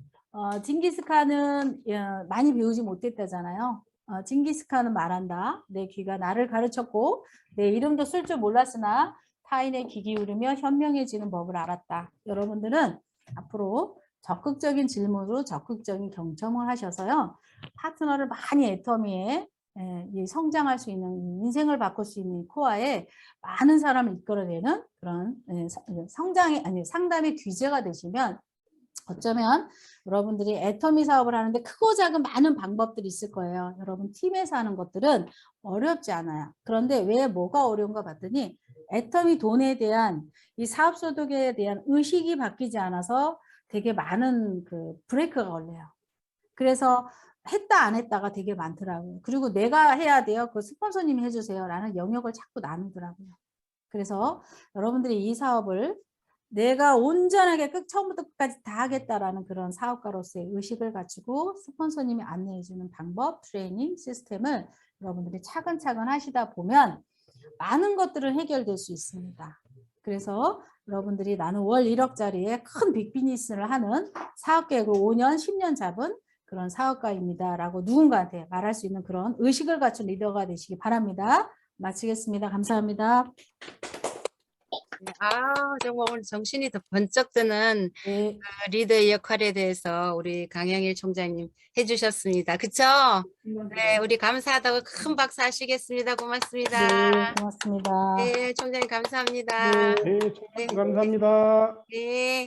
징기스칸은 많이 배우지 못했다잖아요. 징기스칸은 말한다. 내 귀가 나를 가르쳤고 내 이름도 쓸 줄 몰랐으나 타인의 귀 기울이며 현명해지는 법을 알았다. 여러분들은 앞으로 적극적인 질문으로 적극적인 경청을 하셔서요. 파트너를 많이 애터미에 성장할 수 있는 인생을 바꿀 수 있는 코어에 많은 사람을 이끌어내는 그런 성장의 아니 상담의 귀재가 되시면 어쩌면 여러분들이 애터미 사업을 하는데 크고 작은 많은 방법들이 있을 거예요. 여러분 팀에서 하는 것들은 어렵지 않아요. 그런데 왜 뭐가 어려운가 봤더니 애터미 돈에 대한 이 사업소득에 대한 의식이 바뀌지 않아서 되게 많은 그 브레이크가 걸려요. 그래서 했다 안 했다가 되게 많더라고요. 그리고 내가 해야 돼요. 그 스폰서님이 해주세요. 라는 영역을 자꾸 나누더라고요. 그래서 여러분들이 이 사업을 내가 온전하게 처음부터 끝까지 다 하겠다라는 그런 사업가로서의 의식을 갖추고 스폰서님이 안내해주는 방법, 트레이닝, 시스템을 여러분들이 차근차근 하시다 보면 많은 것들은 해결될 수 있습니다. 그래서 여러분들이 나는 월 1억짜리의 큰 빅비즈니스를 하는 사업계획을 5년, 10년 잡은 그런 사업가입니다. 라고 누군가한테 말할 수 있는 그런 의식을 갖춘 리더가 되시기 바랍니다. 마치겠습니다. 감사합니다. 네, 정말 오늘 정신이 더 번쩍 드는 네. 그 리더의 역할에 대해서 우리 강영일 총장님 해주셨습니다. 그쵸? 네, 우리 감사하다고 큰 박수 하시겠습니다. 고맙습니다. 네, 고맙습니다. 네, 총장님 감사합니다. 네. 네, 네, 감사합니다. 네.